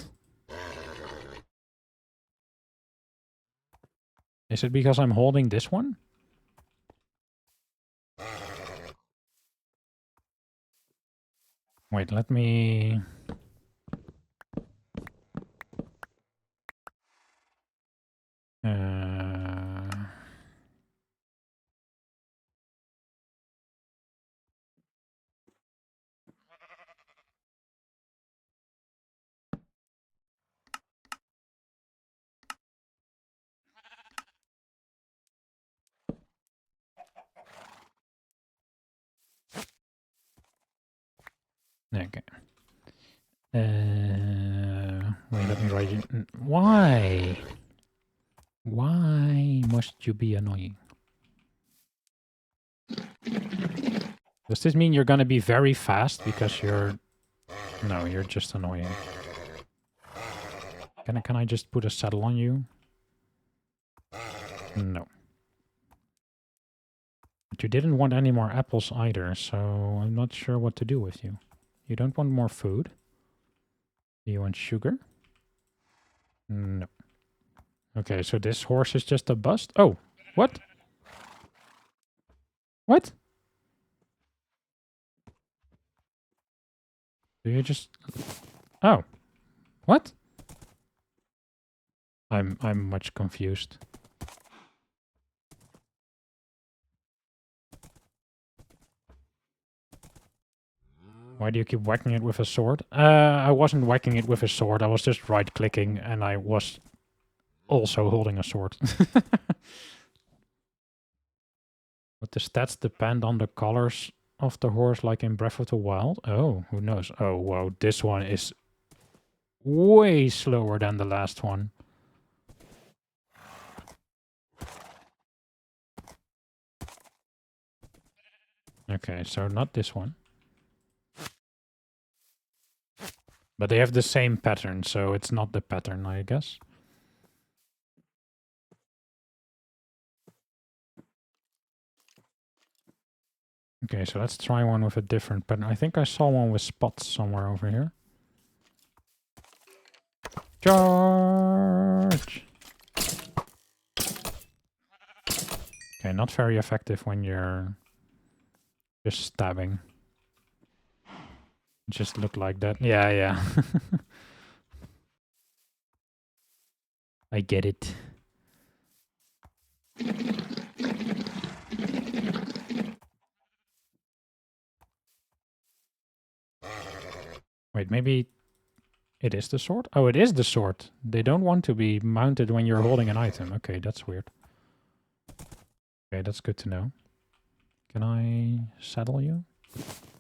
Is it because I'm holding this one? Wait, let me... Okay. Wait, let me write it. Why? Why must you be annoying? Does this mean you're gonna be very fast because you're... No, you're just annoying. Can I just put a saddle on you? No. But you didn't want any more apples either, so I'm not sure what to do with you. You don't want more food? Do you want sugar? No. Okay, so this horse is just a bust? Oh, what? What? Do you just... Oh. What? I'm much confused. Why do you keep whacking it with a sword? I wasn't whacking it with a sword. I was just right-clicking, and I was also holding a sword. But the stats depend on the colors of the horse, like in Breath of the Wild. Oh, who knows? Oh, wow, this one is way slower than the last one. Okay, so not this one. But they have the same pattern, so it's not the pattern, I guess. Okay, so let's try one with a different pattern. I think I saw one with spots somewhere over here. Charge! Okay, not very effective when you're just stabbing. Just look like that. Yeah, yeah. I get it. Wait, maybe it is the sword? Oh, it is the sword. They don't want to be mounted when you're holding an item. Okay, that's weird. Okay, that's good to know. Can I saddle you?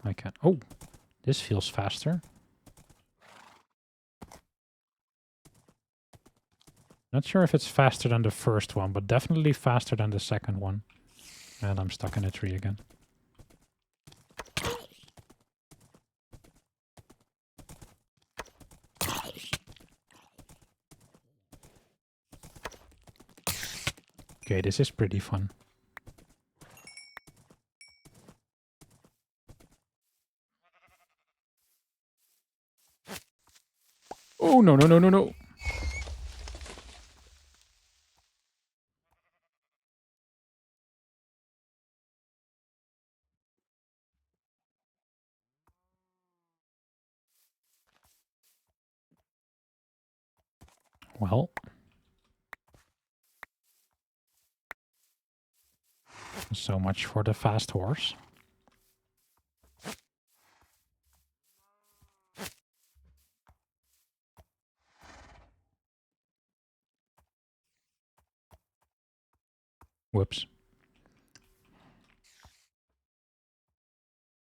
I can. Oh, this feels faster. Not sure if it's faster than the first one, but definitely faster than the second one. And I'm stuck in a tree again. Okay, this is pretty fun. Oh, no, no, no, no, no. Well. So much for the fast horse. Whoops.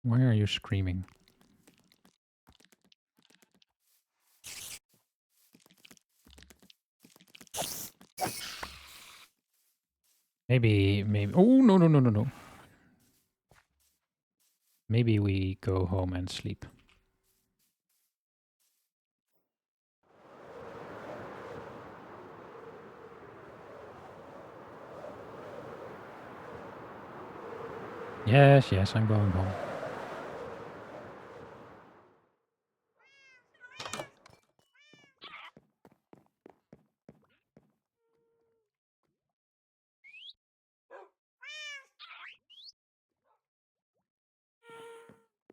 Why are you screaming? Maybe. Oh, no, no, no, no, no. Maybe we go home and sleep. Yes, yes, I'm going home.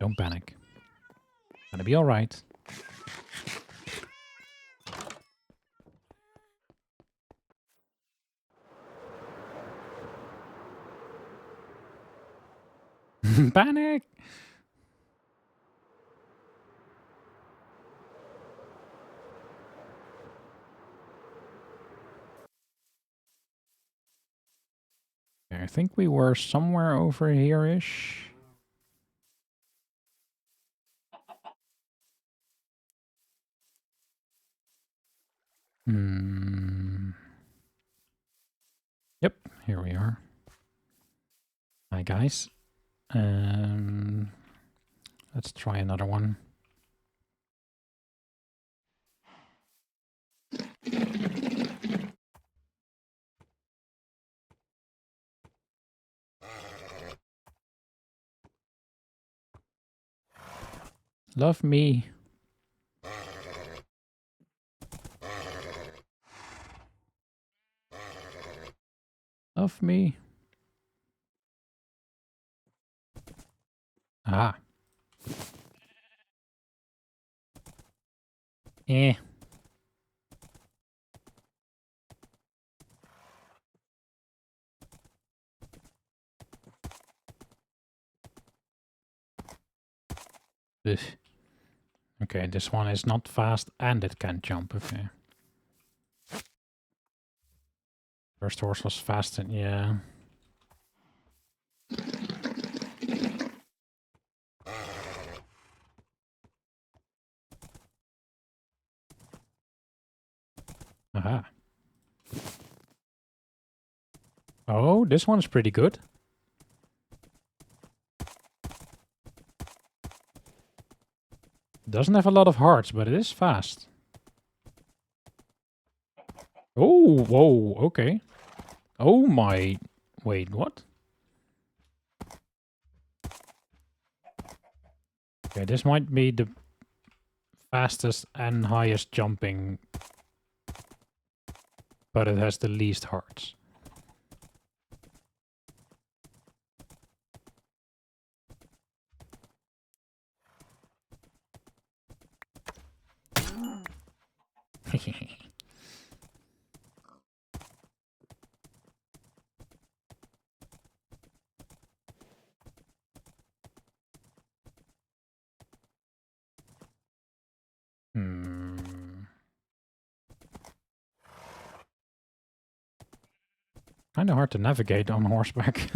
Don't panic. Gonna be alright. Panic! I think we were somewhere over here-ish. Yep, here we are. Hi, guys. Let's try another one. Love me. Love me. Ah. Eh. Ugh. Okay, this one is not fast and it can't jump. Okay. First horse was fast and yeah. Aha. Oh, this one's pretty good. Doesn't have a lot of hearts, but it is fast. Oh, whoa, okay. Oh my... Wait, what? Okay, this might be the fastest and highest jumping, but it has the least hearts. Kind of hard to navigate on horseback.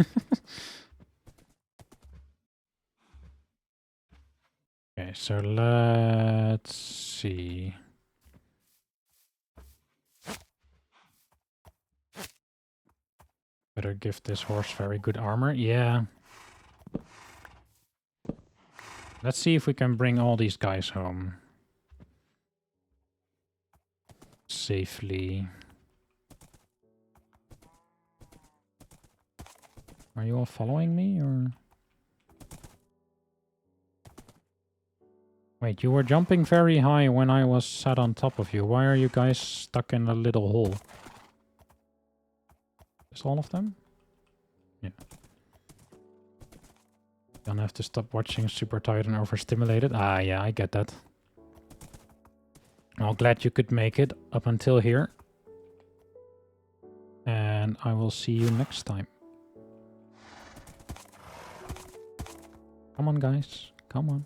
Okay, so let's see. Better give this horse very good armor. Yeah. Let's see if we can bring all these guys home safely. Are you all following me, or? Wait, you were jumping very high when I was sat on top of you. Why are you guys stuck in a little hole? Is all of them? Yeah. Gonna have to stop watching Super Tired and Overstimulated. Ah, yeah, I get that. Well, glad you could make it up until here. And I will see you next time. Come on, guys. Come on.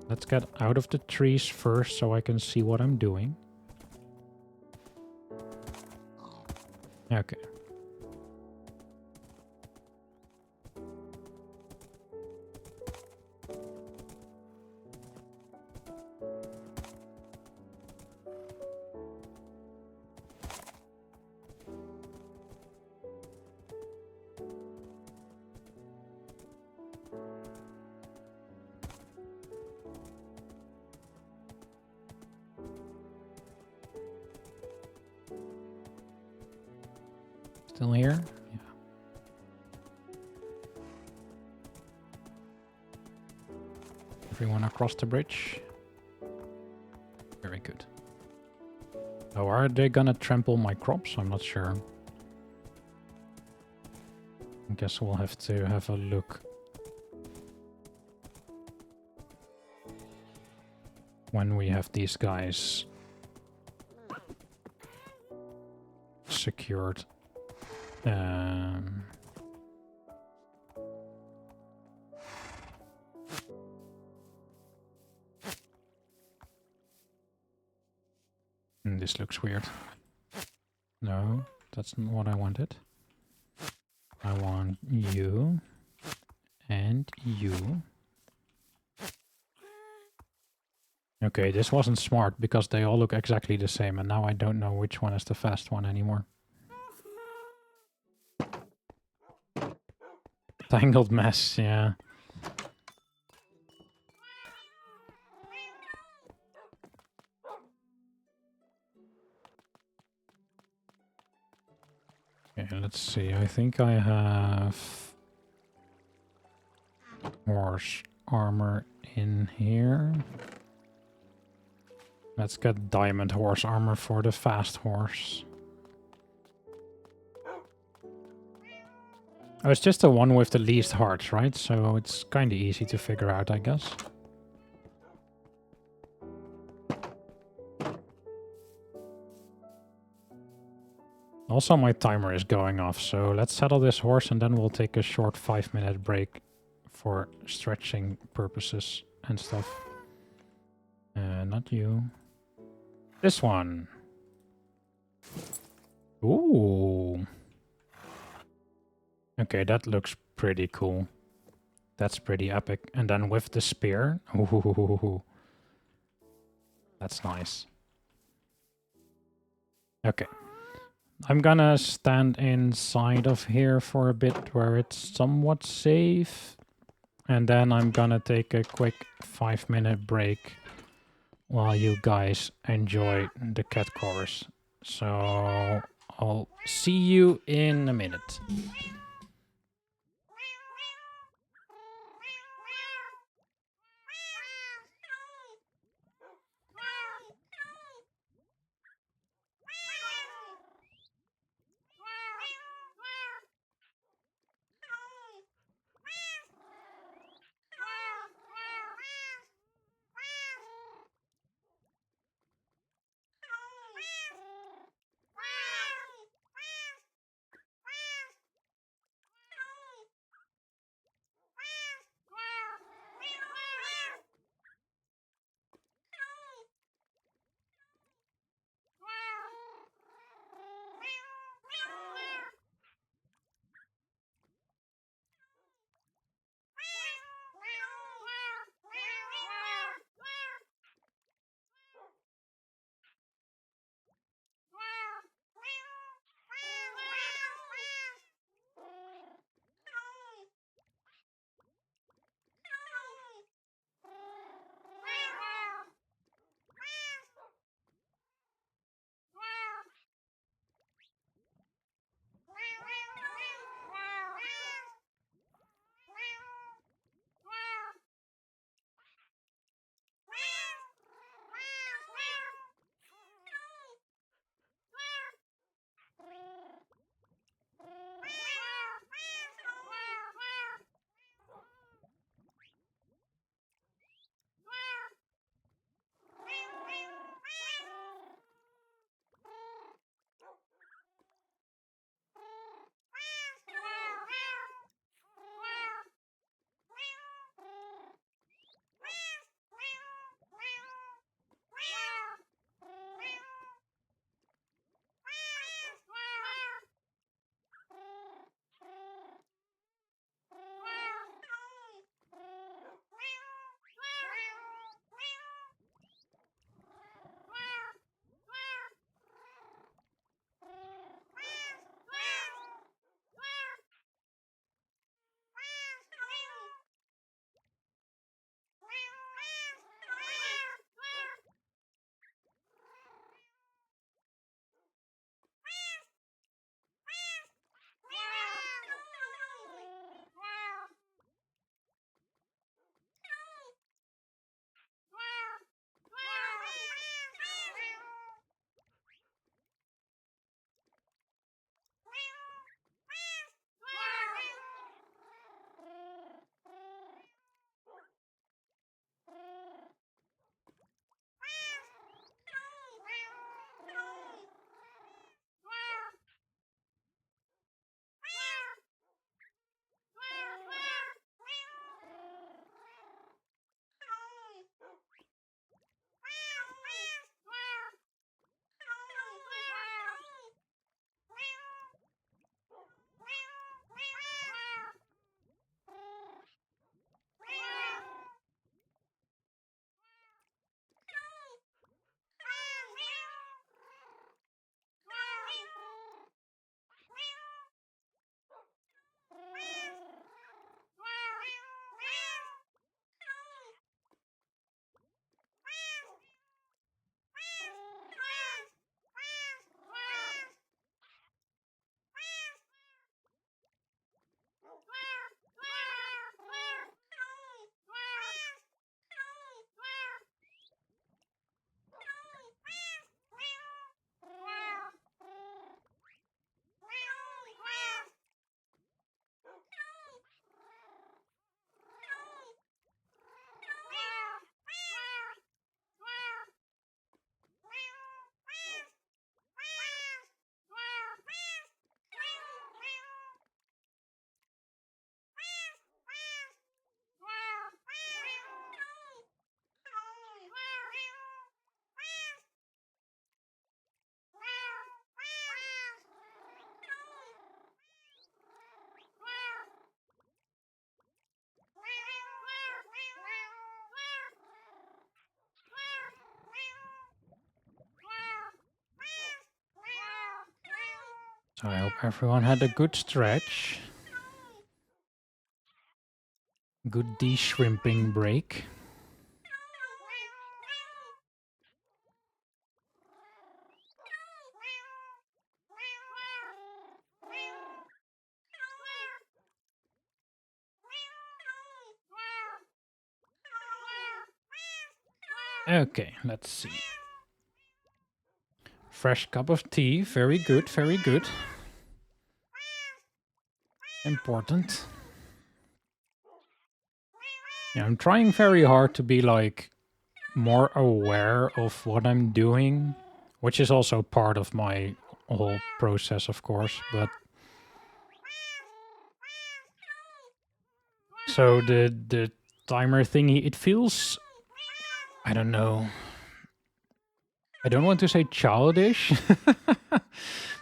Let's get out of the trees first so I can see what I'm doing. Okay. Still here? Yeah. Everyone across the bridge. Very good. Oh, are they gonna trample my crops? I'm not sure. I guess we'll have to have a look. When we have these guys secured. This looks weird. No, that's not what I wanted. I want you and you. Okay, this wasn't smart because they all look exactly the same and now I don't know which one is the fast one anymore. Tangled mess, yeah. Okay, let's see. I think I have horse armor in here. Let's get diamond horse armor for the fast horse. Oh, it's just the one with the least hearts, right? So it's kind of easy to figure out, I guess. Also, my timer is going off, so let's settle this horse and then we'll take a short 5-minute break for stretching purposes. and stuff. Not you. This one. Ooh. Okay, that looks pretty cool. That's pretty epic. And then with the spear. Ooh. That's nice. Okay. I'm gonna stand inside of here for a bit where it's somewhat safe. And then I'm gonna take a quick 5-minute break while you guys enjoy the cat course. So I'll see you in a minute. I hope everyone had a good stretch. Good de-shrimping break. Okay, let's see. Fresh cup of tea. Very good, very good. Important. Yeah, I'm trying very hard to be like more aware of what I'm doing, which is also part of my whole process, of course, but so the timer thingy, it feels, I don't know, I don't want to say childish,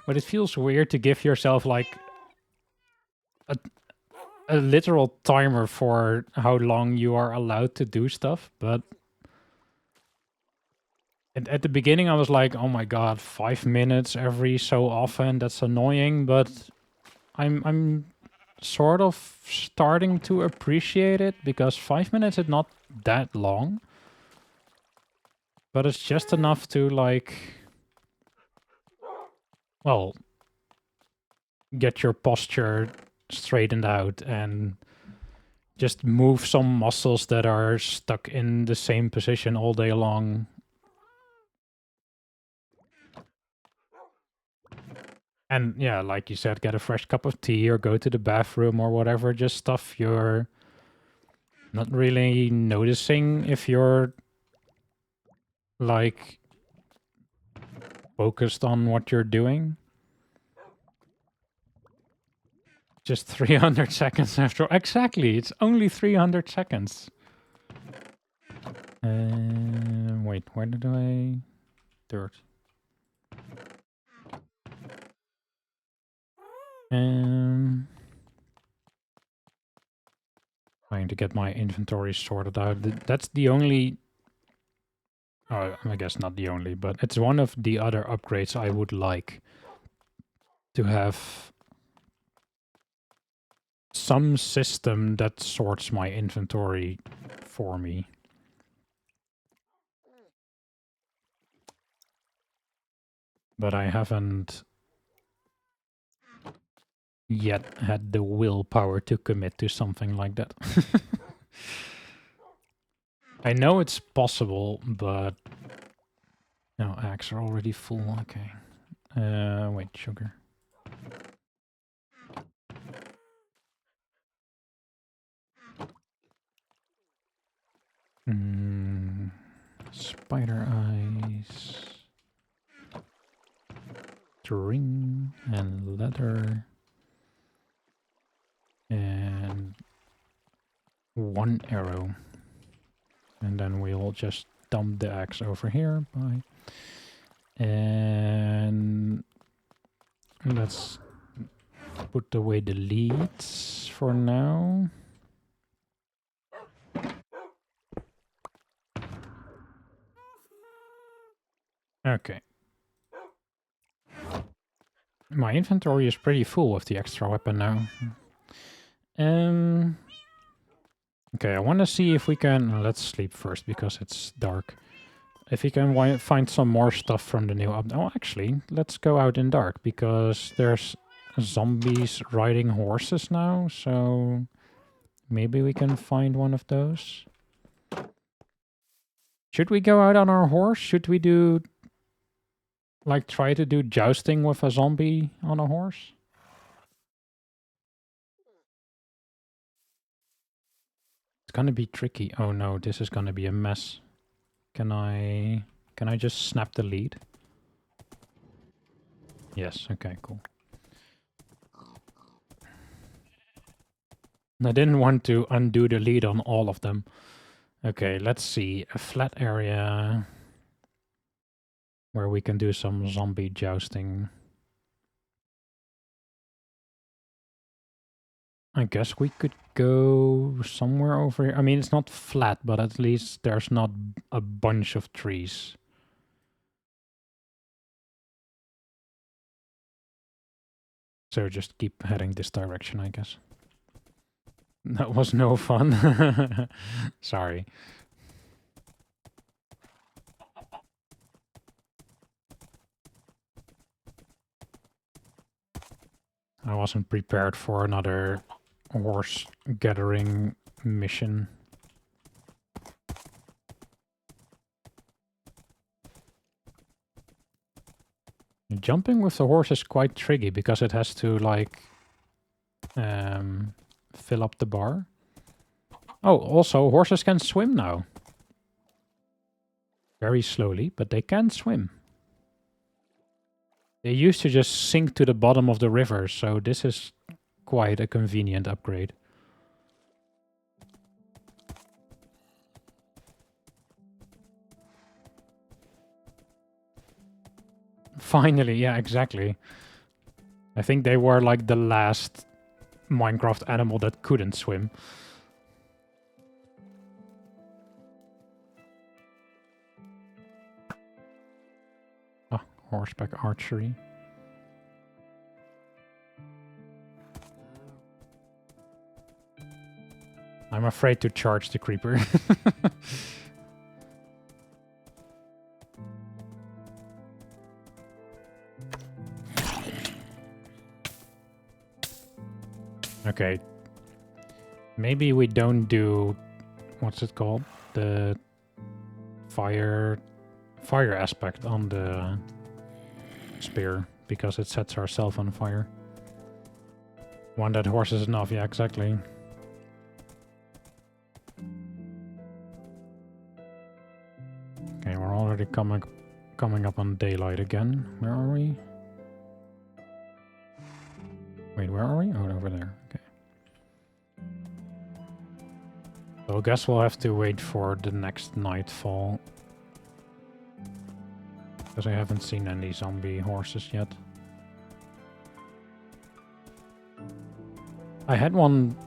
but it feels weird to give yourself like a literal timer for how long you are allowed to do stuff. But at the beginning, I was like, oh my god, 5 minutes every so often. That's annoying. But I'm sort of starting to appreciate it because 5 minutes is not that long. But it's just enough to like, well, get your posture straightened out and just move some muscles that are stuck in the same position all day long. And yeah, like you said, get a fresh cup of tea or go to the bathroom or whatever. Just stuff you're not really noticing if you're like focused on what you're doing. Just 300 seconds after. Exactly, it's only 300 seconds. Wait, where did I... Dirt. Trying to get my inventory sorted out. That's the only... I guess not the only, but it's one of the other upgrades I would like to have some system that sorts my inventory for me. But I haven't yet had the willpower to commit to something like that. I know it's possible, but... No, eggs are already full. Okay. Wait, sugar. Spider eyes. String and leather. And one arrow. And then we'll just dump the axe over here. Bye. And let's put away the leads for now. Okay. My inventory is pretty full with the extra weapon now. Okay, I want to see if we can... Let's sleep first because it's dark. If we can find some more stuff from the new update. Oh, actually, let's go out in dark because there's zombies riding horses now. So maybe we can find one of those. Should we go out on our horse? Should we do... like try to do jousting with a zombie on a horse? It's gonna be tricky. Oh no, this is gonna be a mess. Can I just snap the lead? Yes, okay, cool. I didn't want to undo the lead on all of them. Okay, let's see. A flat area where we can do some zombie jousting. I guess we could go somewhere over here. I mean, it's not flat, but at least there's not a bunch of trees. So just keep heading this direction, I guess. That was no fun. Sorry. I wasn't prepared for another horse gathering mission. Jumping with the horse is quite tricky because it has to like fill up the bar. Oh, also horses can swim now. Very slowly, but they can swim. They used to just sink to the bottom of the river, so this is quite a convenient upgrade. Finally, yeah, exactly. I think they were like the last Minecraft animal that couldn't swim. Ah, horseback archery. I'm afraid to charge the creeper. Okay. Maybe we don't do... What's it called? The fire aspect on the spear, because it sets ourselves on fire. One dead horse is enough, yeah, exactly. Okay, we're already coming up on daylight again. Where are we? Wait, where are we? Oh, over there. Okay. So I guess we'll have to wait for the next nightfall. Because I haven't seen any zombie horses yet. I had one,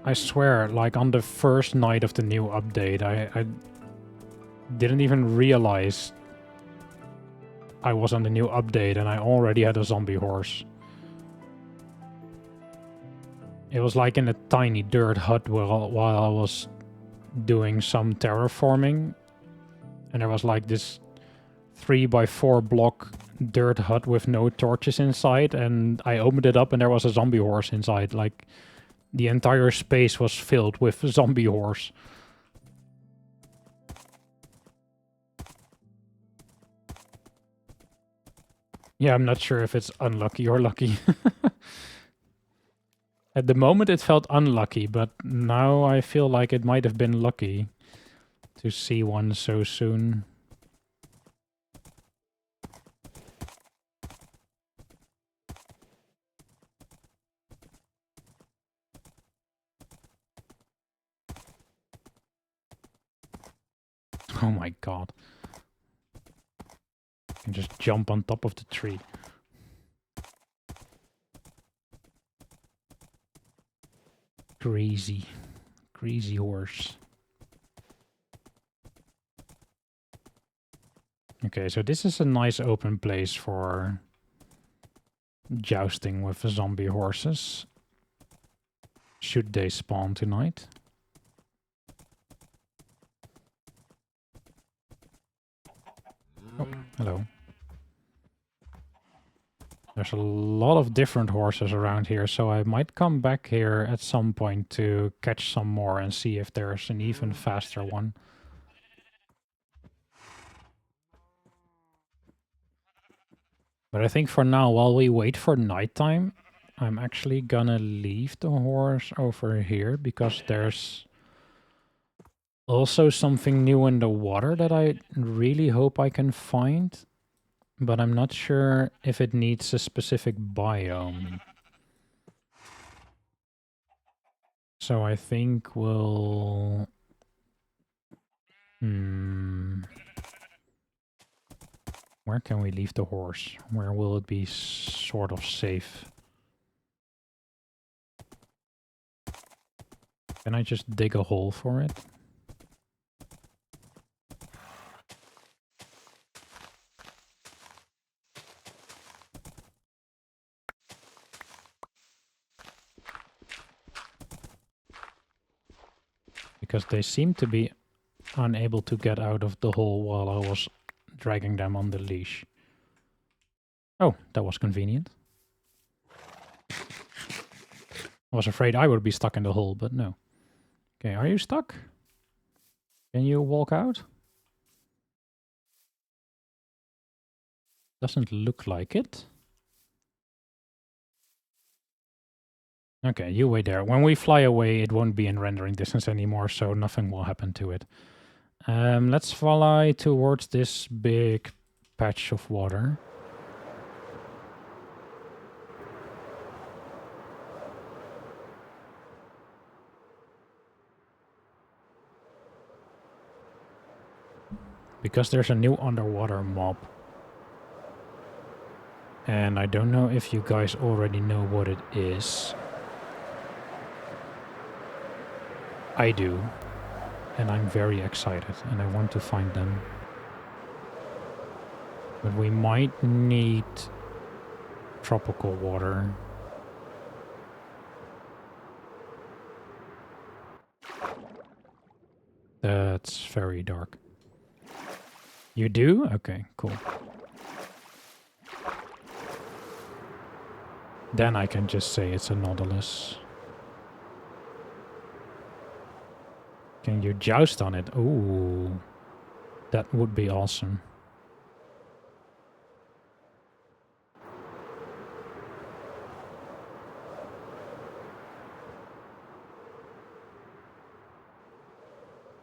I swear, like on the first night of the new update. I didn't even realize I was on the new update and I already had a zombie horse. It was like in a tiny dirt hut while I was doing some terraforming. And there was like this 3x4 block dirt hut with no torches inside. And I opened it up and there was a zombie horse inside. Like the entire space was filled with zombie horse. Yeah, I'm not sure if it's unlucky or lucky. At the moment it felt unlucky, but now I feel like it might have been lucky to see one so soon. Oh my god. I can just jump on top of the tree. Crazy. Crazy horse. Okay, so this is a nice open place for jousting with zombie horses. Should they spawn tonight? Oh, hello. There's a lot of different horses around here, so I might come back here at some point to catch some more and see if there's an even faster one. But I think for now, while we wait for nighttime, I'm actually gonna leave the horse over here because there's also something new in the water that I really hope I can find. But I'm not sure if it needs a specific biome. So I think we'll... Where can we leave the horse? Where will it be sort of safe? Can I just dig a hole for it? because they seem to be unable to get out of the hole while I was dragging them on the leash. Oh, that was convenient. I was afraid I would be stuck in the hole, but no. Okay, are you stuck? Can you walk out? Doesn't look like it. Okay, you wait there. When we fly away, it won't be in rendering distance anymore, so nothing will happen to it. Let's fly towards this big patch of water. Because there's a new underwater mob. And I don't know if you guys already know what it is. I do. And I'm very excited, and I want to find them. But we might need tropical water. That's very dark. You do? Okay, cool. Then I can just say it's a Nautilus. Can you joust on it? Ooh. That would be awesome.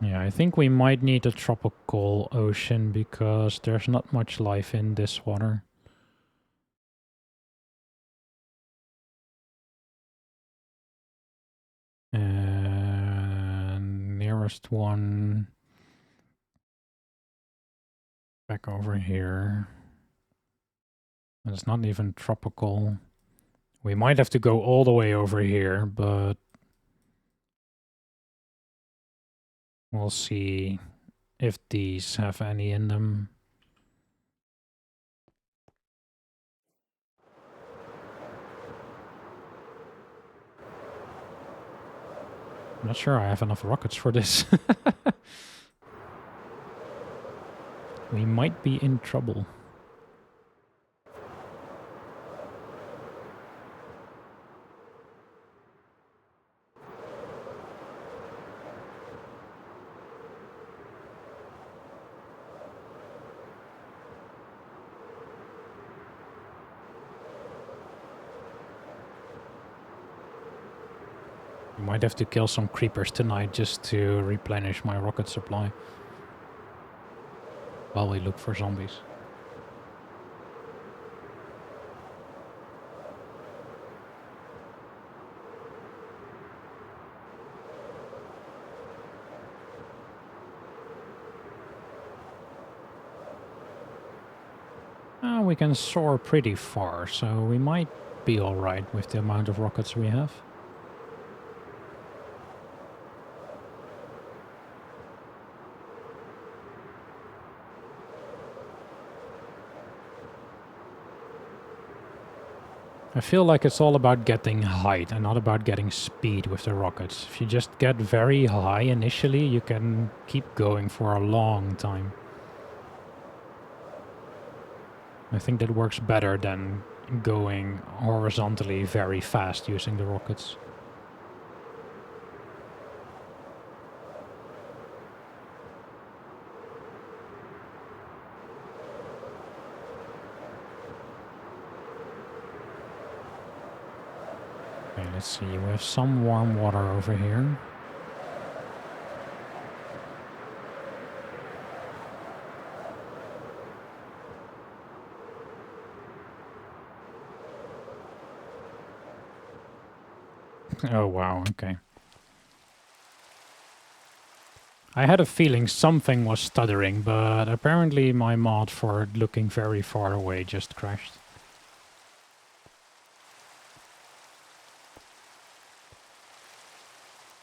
Yeah, I think we might need a tropical ocean because there's not much life in this water. And nearest one back over here. And it's not even tropical. We might have to go all the way over here, but we'll see if these have any in them. I'm not sure I have enough rockets for this. We might be in trouble. I might have to kill some creepers tonight just to replenish my rocket supply. While we look for zombies. We can soar pretty far, so we might be alright with the amount of rockets we have. I feel like it's all about getting height and not about getting speed with the rockets. If you just get very high initially, you can keep going for a long time. I think that works better than going horizontally very fast using the rockets. Okay, let's see. We have some warm water over here. Oh, wow, okay. I had a feeling something was stuttering, but apparently my mod for looking very far away just crashed.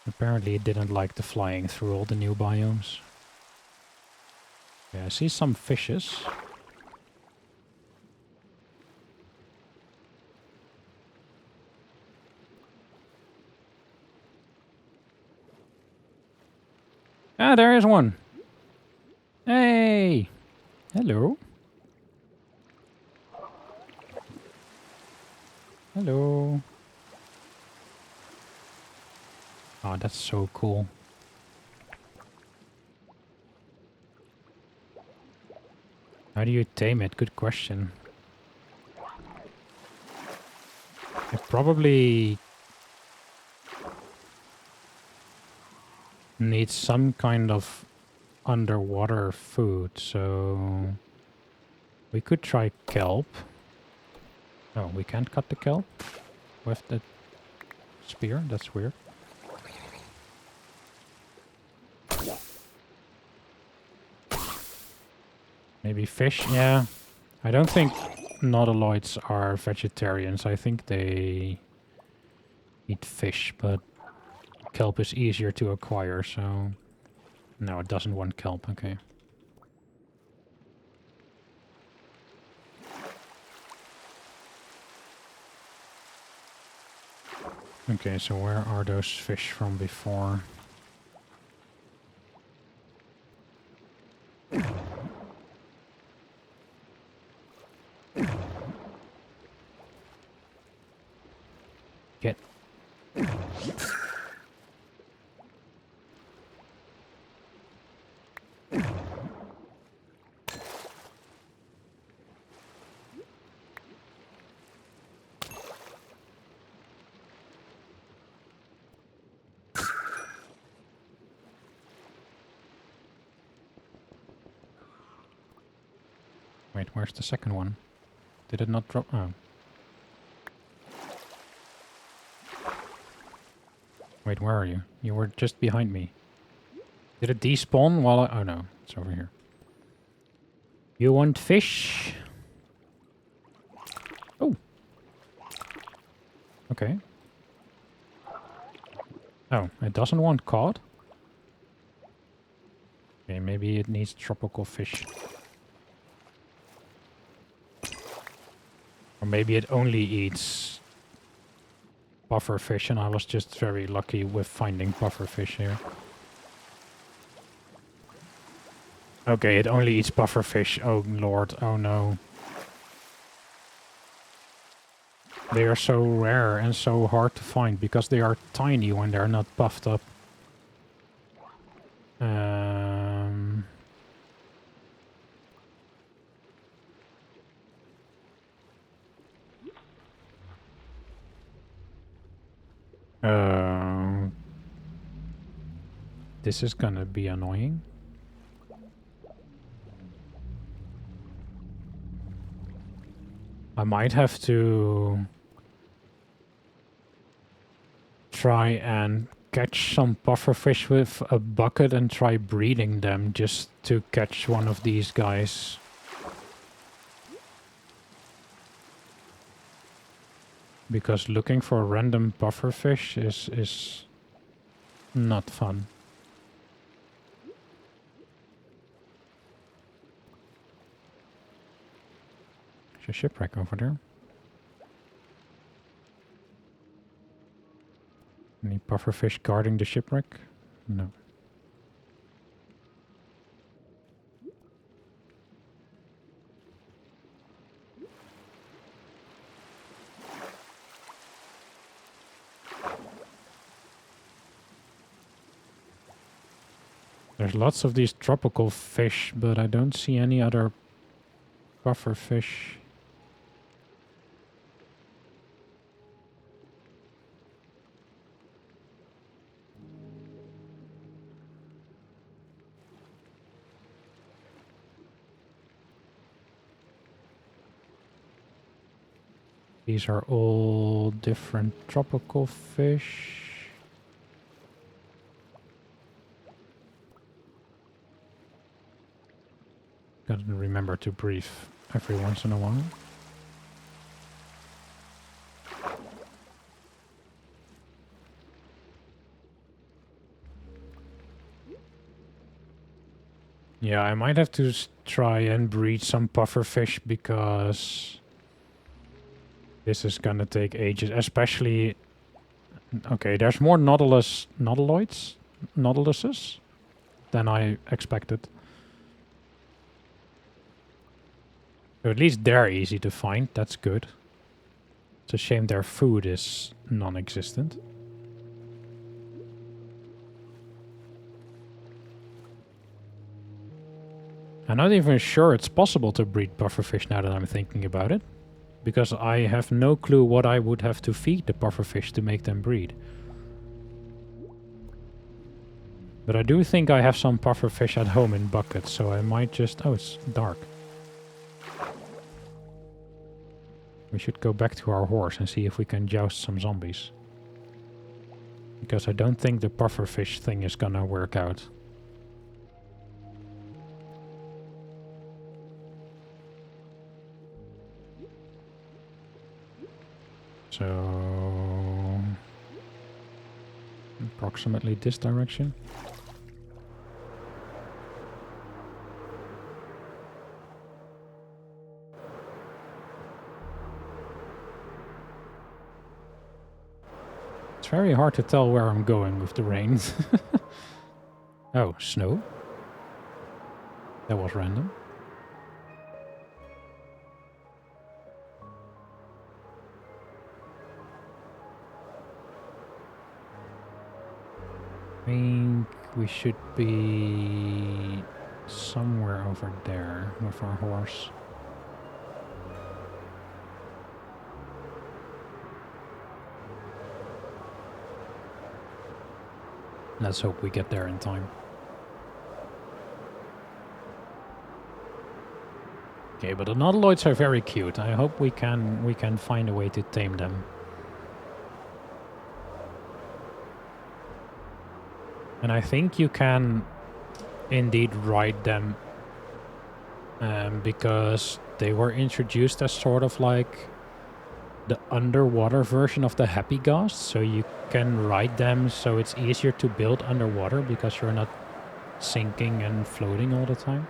Apparently it didn't like the flying through all the new biomes. Yeah, I see some fishes. Ah, there is one. Hey! Hello. Hello. Oh, that's so cool. How do you tame it? Good question. It probably needs some kind of underwater food, so we could try kelp. Oh, we can't cut the kelp with the spear? That's weird. Maybe fish? Yeah. I don't think nautiloids are vegetarians. I think they eat fish, but kelp is easier to acquire, so... No, it doesn't want kelp. Okay. Okay, so where are those fish from before? Get. Wait, where's the second one? Did it not drop? Oh. Wait, where are you? You were just behind me. Did it despawn while I... Oh no, it's over here. You want fish? Oh. Okay. Oh, it doesn't want cod? Okay, maybe it needs tropical fish. Or maybe it only eats puffer fish, and I was just very lucky with finding puffer fish here. Okay, it only eats puffer fish. Oh lord, oh no. They are so rare and so hard to find because they are tiny when they're not puffed up. This is gonna be annoying. I might have to try and catch some pufferfish with a bucket and try breeding them just to catch one of these guys. Because looking for random pufferfish is not fun. There's a shipwreck over there. Any pufferfish guarding the shipwreck? No. There's lots of these tropical fish, but I don't see any other pufferfish. These are all different tropical fish. Gotta remember to breathe every once in a while. Yeah, I might have to try and breed some pufferfish because this is gonna take ages, especially... Okay, there's more nautiluses? Nautiluses? than I expected. So at least they're easy to find. That's good. It's a shame their food is non-existent. I'm not even sure it's possible to breed pufferfish now that I'm thinking about it. Because I have no clue what I would have to feed the pufferfish to make them breed. But I do think I have some pufferfish at home in buckets, so I might just... Oh, it's dark. We should go back to our horse and see if we can joust some zombies. Because I don't think the pufferfish thing is gonna work out. So... approximately this direction. It's very hard to tell where I'm going with the rain. Oh, snow. That was random. I think we should be somewhere over there with our horse. Let's hope we get there in time. Okay, but the nautiloids are very cute. I hope we can find a way to tame them. And I think you can indeed ride them because they were introduced as sort of like the underwater version of the happy ghost. So you can ride them so it's easier to build underwater because you're not sinking and floating all the time.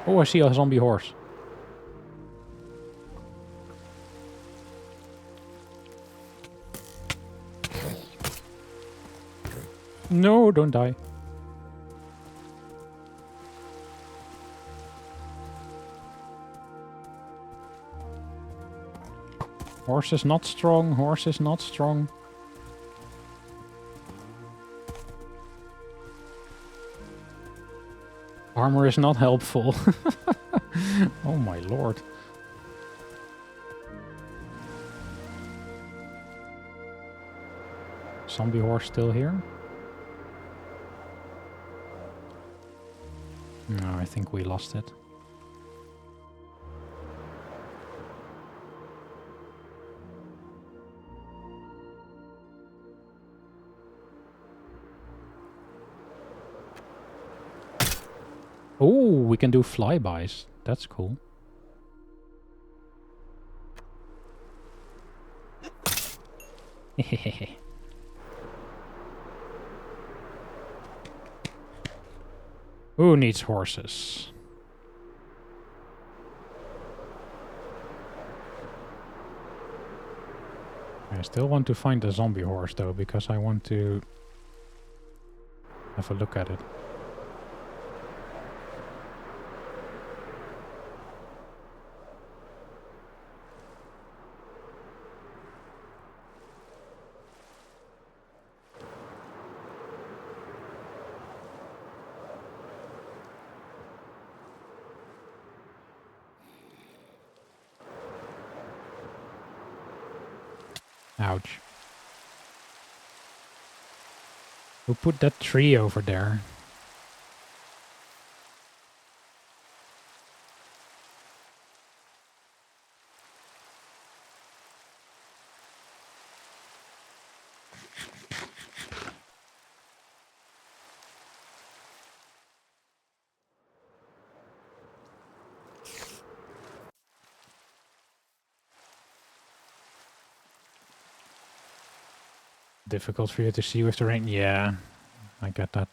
Oh, I see a zombie horse. No, don't die. Horse is not strong, horse is not strong. Armor is not helpful. Oh my lord. Zombie horse still here? No, I think we lost it. Oh, we can do flybys. That's cool. Who needs horses? I still want to find the zombie horse though, because I want to have a look at it. Ouch. Who put that tree over there? Difficult for you to see with the rain? Yeah, I get that.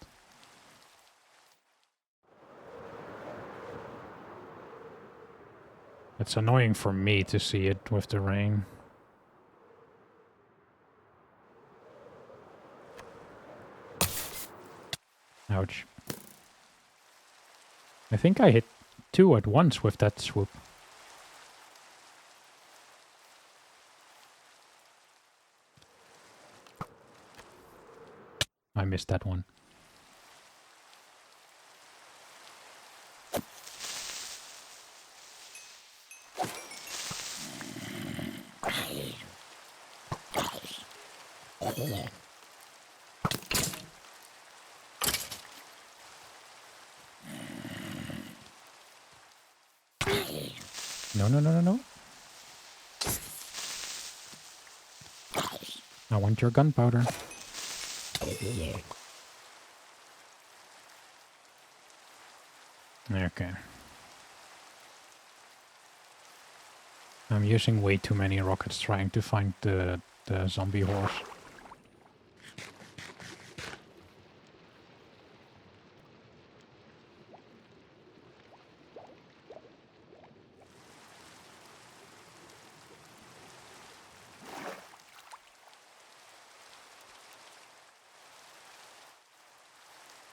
It's annoying for me to see it with the rain. Ouch. I think I hit 2 at once with that swoop. I missed that one. No, no, no, no, no. I want your gunpowder. Okay. I'm using way too many rockets trying to find the zombie horse.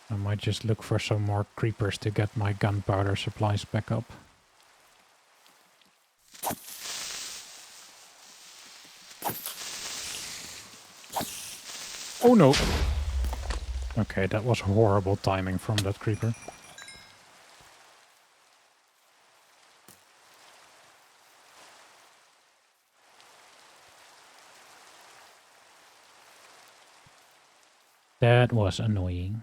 I might just look for some more creepers to get my gunpowder supplies back up. Oh no! Okay, that was horrible timing from that creeper. That was annoying.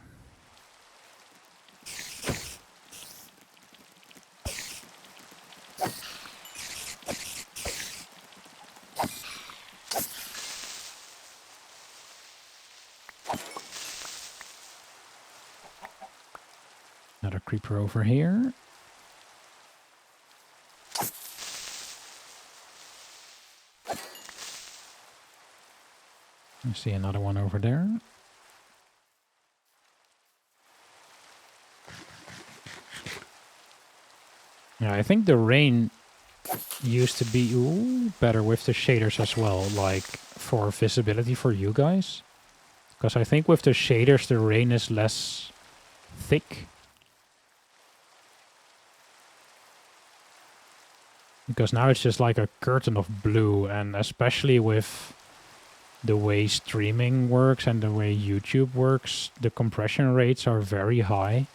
Another creeper over here. I see another one over there. Yeah, I think the rain used to be better with the shaders as well, like for visibility for you guys. Because I think with the shaders the rain is less thick. Because now it's just like a curtain of blue, and especially with the way streaming works and the way YouTube works, the compression rates are very high.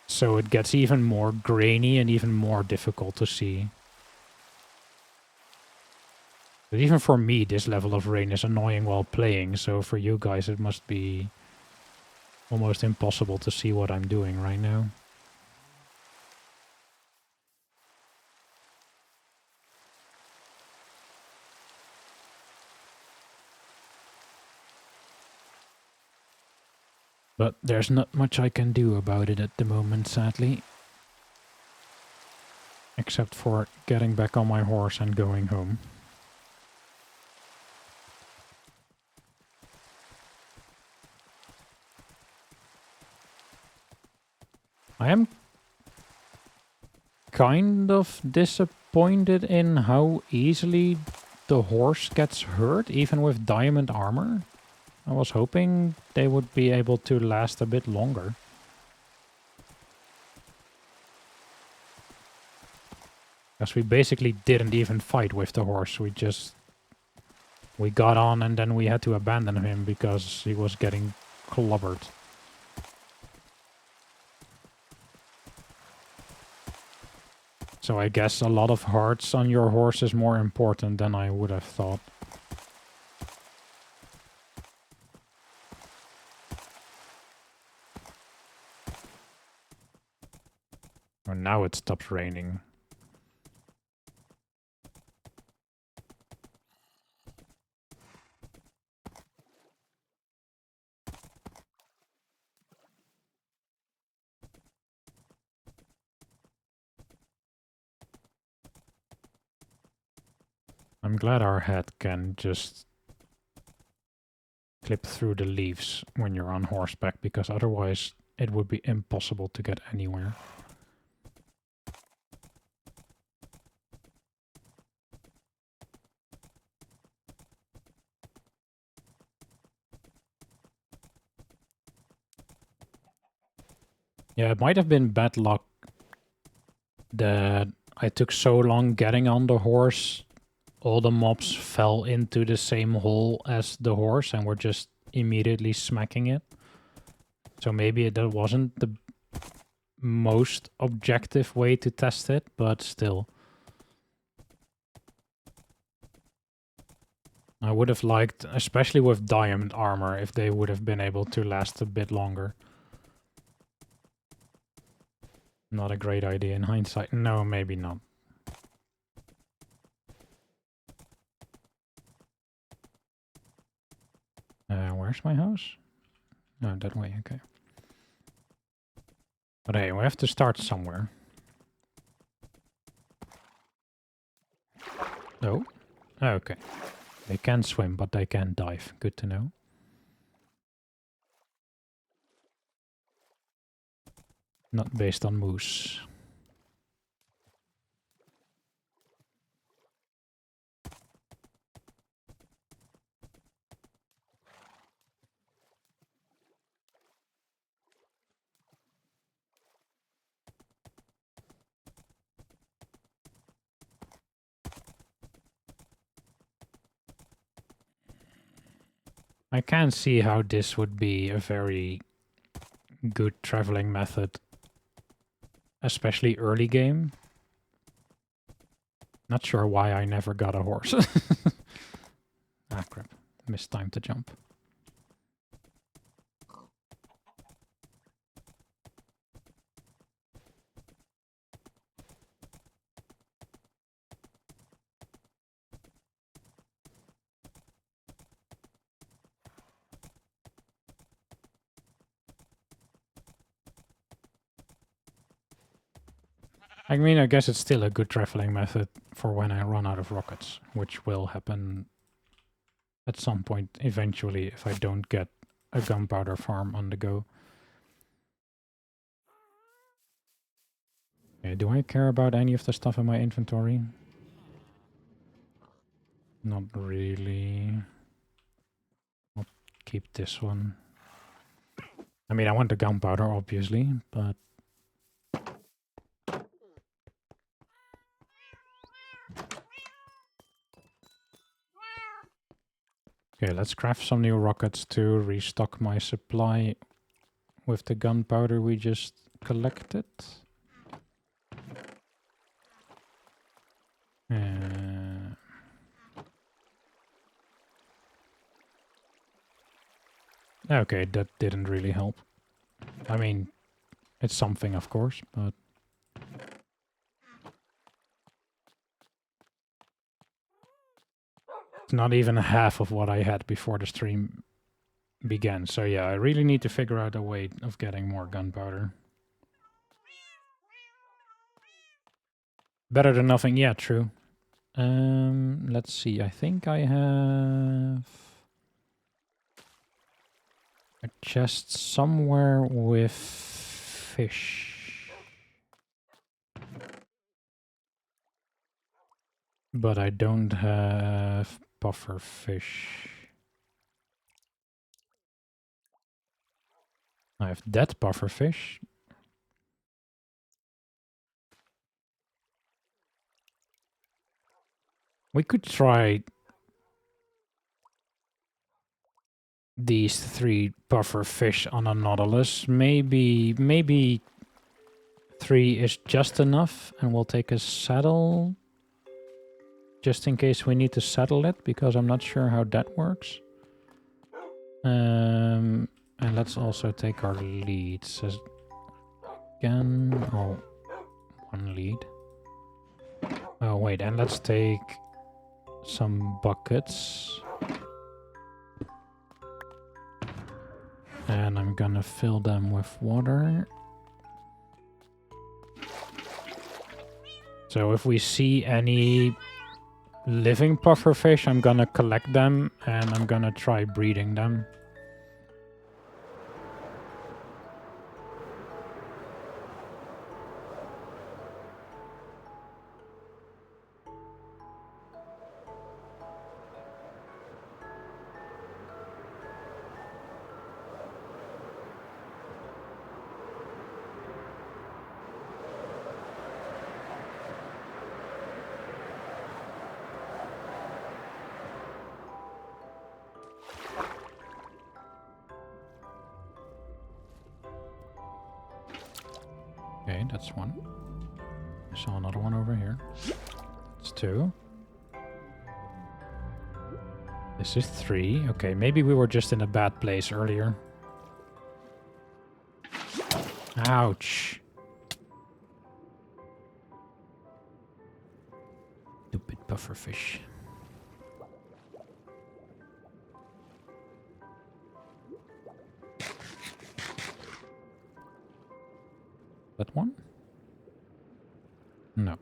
So it gets even more grainy and even more difficult to see. But even for me, this level of rain is annoying while playing, so for you guys it must be almost impossible to see what I'm doing right now. But there's not much I can do about it at the moment, sadly. Except for getting back on my horse and going home. I am kind of disappointed in how easily the horse gets hurt, even with diamond armor. I was hoping they would be able to last a bit longer. Because we basically didn't even fight with the horse. We got on and then we had to abandon him because he was getting clobbered. So I guess a lot of hearts on your horse is more important than I would have thought. Or now it stops raining. I'm glad our head can just clip through the leaves when you're on horseback, because otherwise it would be impossible to get anywhere. Yeah, it might have been bad luck that I took so long getting on the horse. All the mobs fell into the same hole as the horse and were just immediately smacking it. So maybe that wasn't the most objective way to test it, but still. I would have liked, especially with diamond armor, if they would have been able to last a bit longer. Not a great idea in hindsight. No, maybe not. Where's my house? No, that way, okay. But hey, we have to start somewhere. Oh, okay. They can swim, but they can't dive. Good to know. Not based on moose. I can see how this would be a very good traveling method, especially early game. Not sure why I never got a horse. Ah, crap. Missed time to jump. I mean, I guess it's still a good traveling method for when I run out of rockets, which will happen at some point eventually if I don't get a gunpowder farm on the go. Okay, do I care about any of the stuff in my inventory? Not really. I'll keep this one. I mean, I want the gunpowder, obviously, but... Okay, let's craft some new rockets to restock my supply with the gunpowder we just collected. Okay, that didn't really help. I mean, it's something, of course, but... It's not even half of what I had before the stream began. So yeah, I really need to figure out a way of getting more gunpowder. Better than nothing. Yeah, true. Let's see. I think I have a chest somewhere with fish. But I don't have puffer fish. I have dead puffer fish. We could try these 3 puffer fish on a Nautilus. Maybe 3 is just enough, and we'll take a saddle just in case we need to saddle it, because I'm not sure how that works. And let's also take our leads again. Oh, 1 lead. Oh wait, and let's take some buckets. And I'm gonna fill them with water. So if we see any living pufferfish, I'm gonna collect them and I'm gonna try breeding them. Okay, that's one. I saw another one over here. It's two. This is three. Okay, maybe we were just in a bad place earlier. Ouch. Stupid pufferfish. That one? No.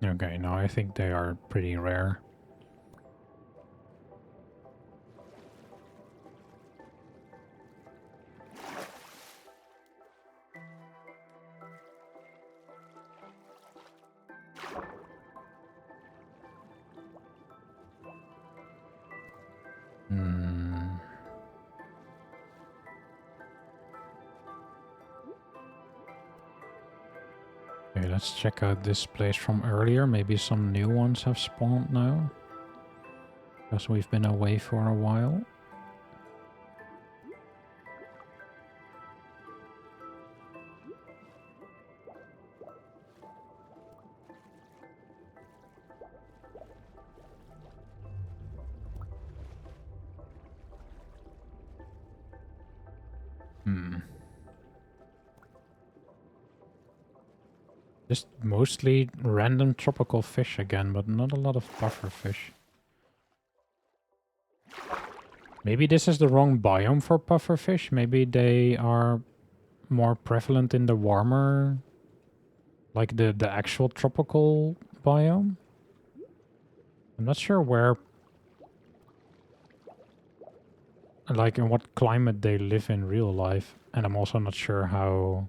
Okay, no, I think they are pretty rare. Okay, let's check out this place from earlier. Maybe some new ones have spawned now. Because we've been away for a while. Just mostly random tropical fish again, but not a lot of puffer fish. Maybe this is the wrong biome for puffer fish. Maybe they are more prevalent in the warmer, like the actual tropical biome. I'm not sure where, like in what climate they live in real life. And I'm also not sure how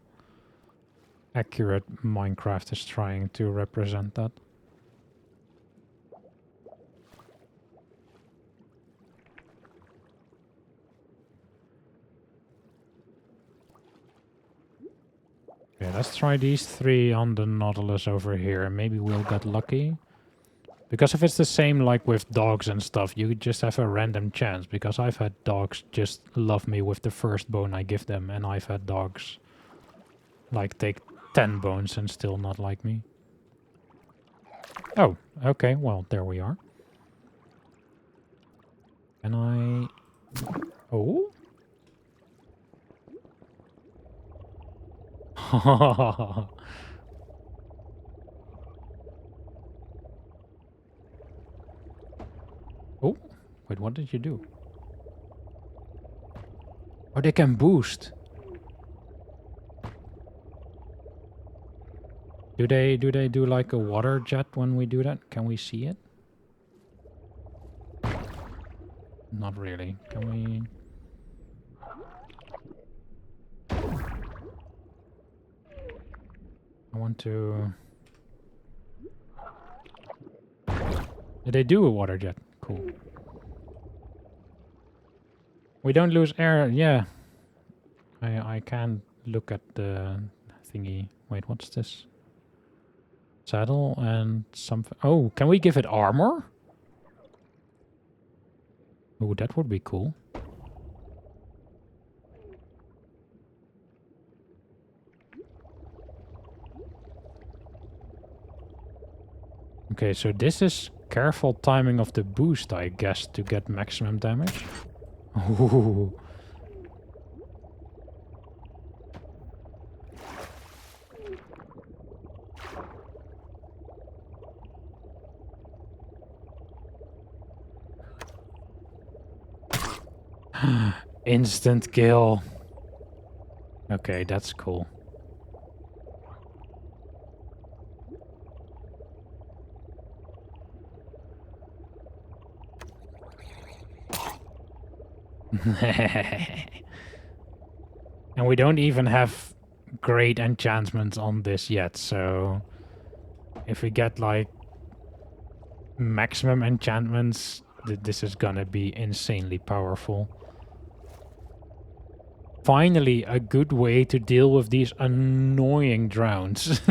accurate Minecraft is trying to represent that. Okay, let's try these three on the Nautilus over here. Maybe we'll get lucky. Because if it's the same like with dogs and stuff, you just have a random chance. Because I've had dogs just love me with the first bone I give them. And I've had dogs like take 10 bones and still not like me. Oh, okay, well, there we are. Can I... Oh? Oh, wait, what did you do? Oh, they can boost. Do they do like a water jet when we do that? Can we see it? Not really. Can we... I want to... Did they do a water jet? Cool. We don't lose air. Yeah. I can't look at the thingy. Wait, what's this? Saddle and something. Oh, can we give it armor? Oh, that would be cool. Okay, so this is careful timing of the boost, I guess, to get maximum damage. Ooh. Instant kill. Okay, that's cool. And we don't even have great enchantments on this yet, so if we get like maximum enchantments, this is gonna be insanely powerful. Finally, a good way to deal with these annoying drowns.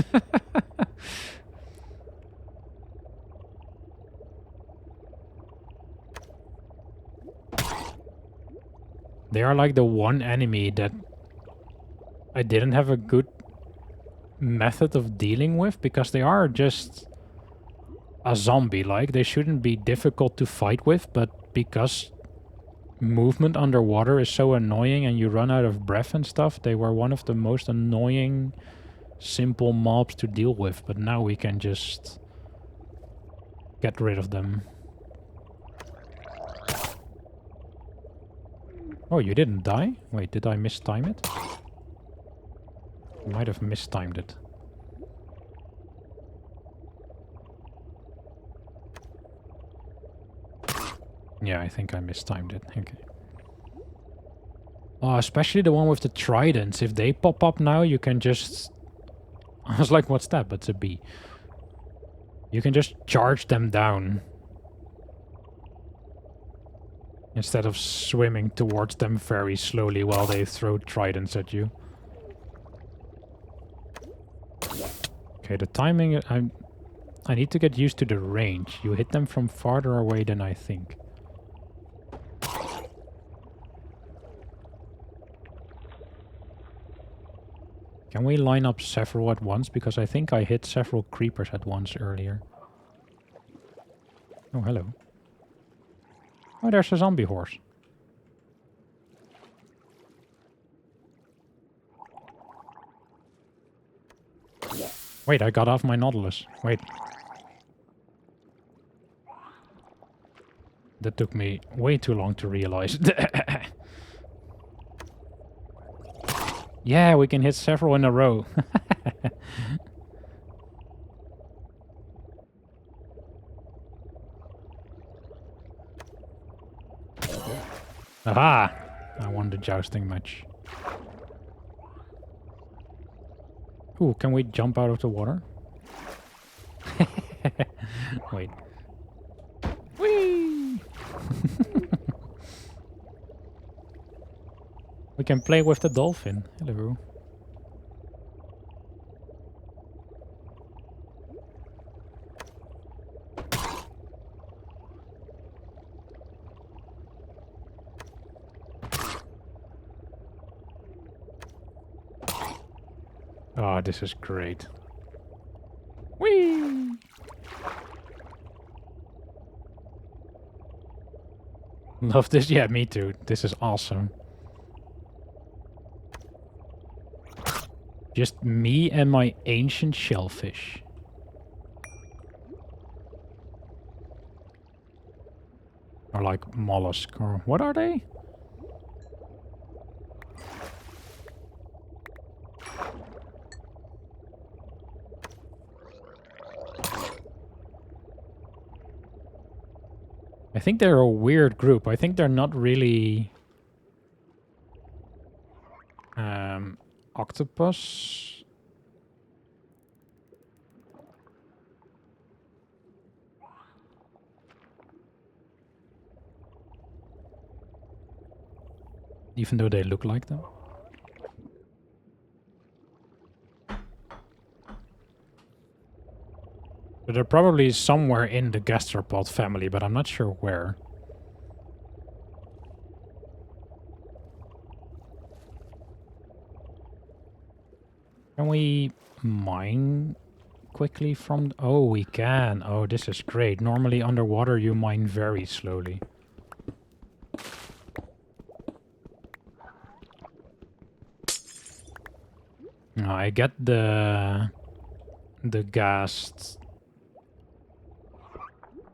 They are like the one enemy that I didn't have a good method of dealing with, because they are just a zombie. Like, they shouldn't be difficult to fight with, but because movement underwater is so annoying and you run out of breath and stuff, they were one of the most annoying simple mobs to deal with. But now we can just get rid of them. Oh, you didn't die? Wait, did I mistime it? I might have mistimed it. Yeah, I think I mistimed it. Okay. Oh, especially the one with the tridents. If they pop up now, you can just... I was like, what's that? But it's a bee. You can just charge them down. Instead of swimming towards them very slowly while they throw tridents at you. Okay, the timing... I need to get used to the range. You hit them from farther away than I think. Can we line up several at once? Because I think I hit several creepers at once earlier. Oh, hello. Oh, there's a zombie horse. Wait, I got off my Nautilus. Wait. That took me way too long to realize. Yeah, we can hit several in a row. Aha! I won the jousting match. Ooh, can we jump out of the water? Wait. Whee! We can play with the dolphin. Hello. Oh, this is great. Whee! Love this. Yeah, me too. This is awesome. Just me and my ancient shellfish. Or like mollusk, or what are they? I think they're a weird group. I think they're not really... octopus? Even though they look like them. But they're probably somewhere in the gastropod family, but I'm not sure where. Can we mine quickly from... Oh, we can. Oh, this is great. Normally underwater you mine very slowly. I get the ghast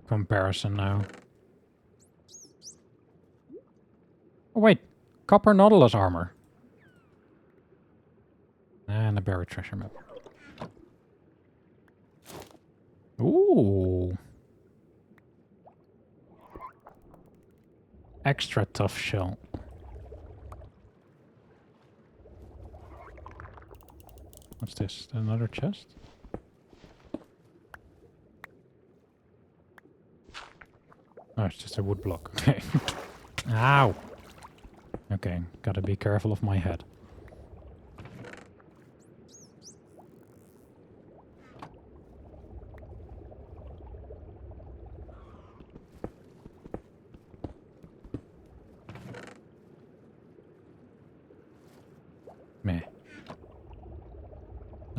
comparison now. Oh wait, copper Nautilus armor. And a buried treasure map. Ooh. Extra tough shell. What's this? Another chest? Oh, it's just a wood block. Okay. Ow! Okay, gotta be careful of my head.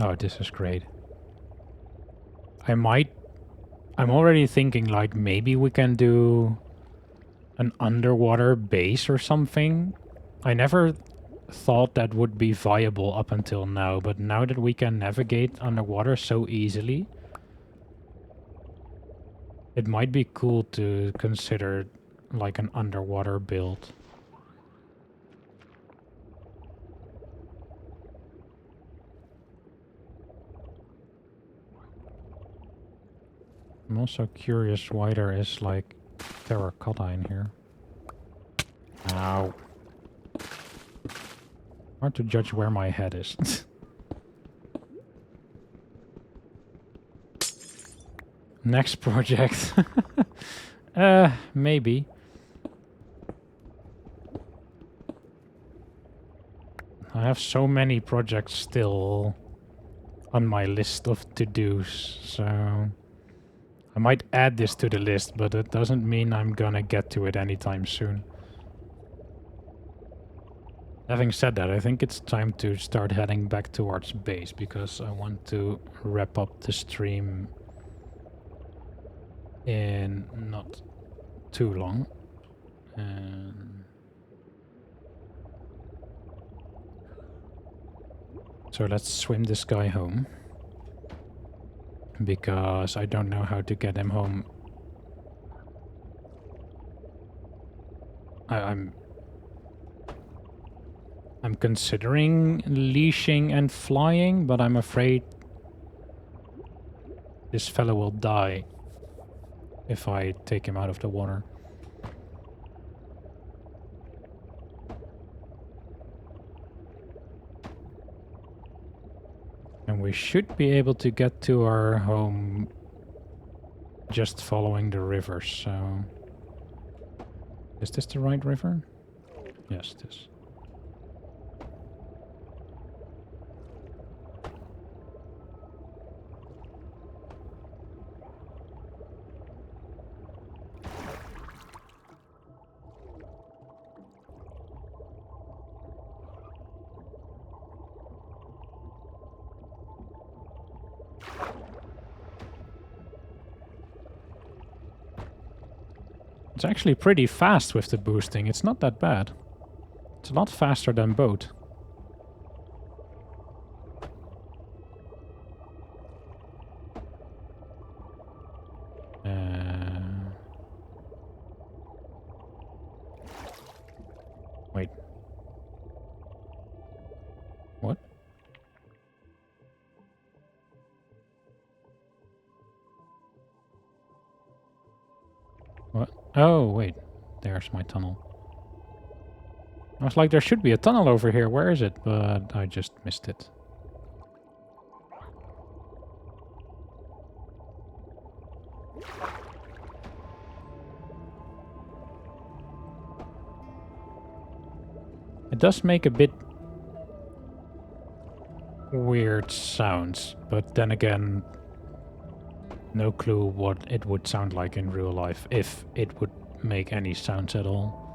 Oh, this is great. I'm already thinking like maybe we can do an underwater base or something. I never thought that would be viable up until now, but now that we can navigate underwater so easily, it might be cool to consider like an underwater build. I'm also curious why there is like terracotta in here. Ow. Hard to judge where my head is. Next project. Maybe. I have so many projects still on my list of to-dos, so I might add this to the list, but it doesn't mean I'm gonna get to it anytime soon. Having said that, I think it's time to start heading back towards base, because I want to wrap up the stream in not too long. And so let's swim this guy home, because I don't know how to get him home. I'm considering leashing and flying, but I'm afraid this fellow will die if I take him out of the water. And we should be able to get to our home just following the river, so... Is this the right river? Yes, it is. It's actually pretty fast with the boosting. It's not that bad. It's a lot faster than boat. Wait. What? What? Oh, wait. There's my tunnel. I was like, there should be a tunnel over here. Where is it? But I just missed it. It does make a bit weird sounds, but then again, no clue what it would sound like in real life, if it would make any sounds at all.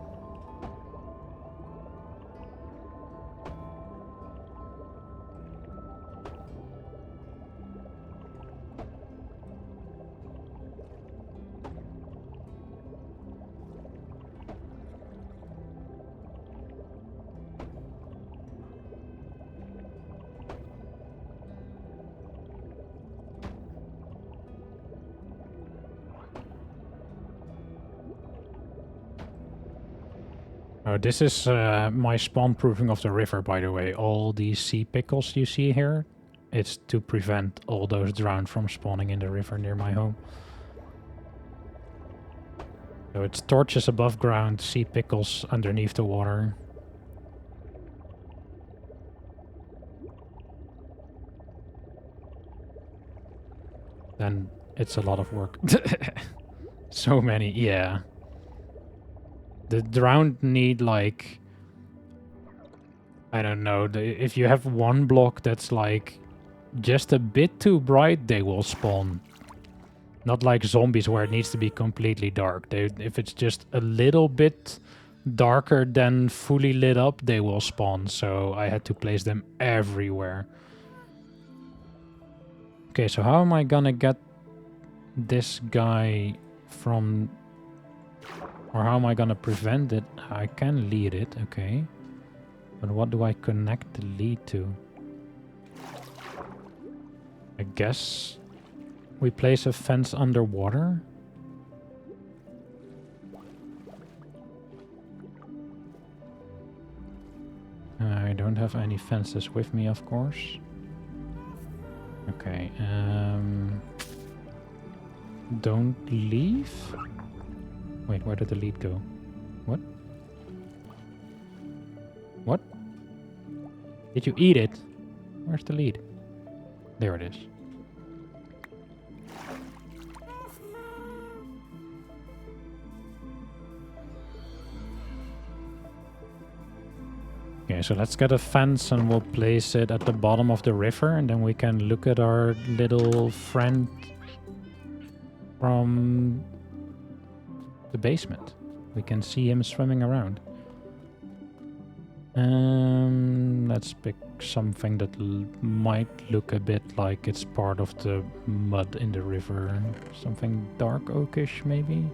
Oh, this is my spawn proofing of the river, by the way. All these sea pickles you see here, it's to prevent all those drowned from spawning in the river near my home. So it's torches above ground, sea pickles underneath the water. Then it's a lot of work. So many, yeah. The drowned need, like, I don't know, if you have one block that's like just a bit too bright, they will spawn. Not like zombies where it needs to be completely dark. If it's just a little bit darker than fully lit up, they will spawn. So I had to place them everywhere. Okay, so how am I gonna get this guy from... Or how am I gonna prevent it? I can lead it, okay. But what do I connect the lead to? I guess we place a fence underwater. I don't have any fences with me, of course. Okay, don't leave? Wait, where did the lead go? What? What? Did you eat it? Where's the lead? There it is. Okay, so let's get a fence and we'll place it at the bottom of the river, and then we can look at our little friend from the basement. We can see him swimming around. Let's pick something that might look a bit like it's part of the mud in the river. Something dark oakish, maybe?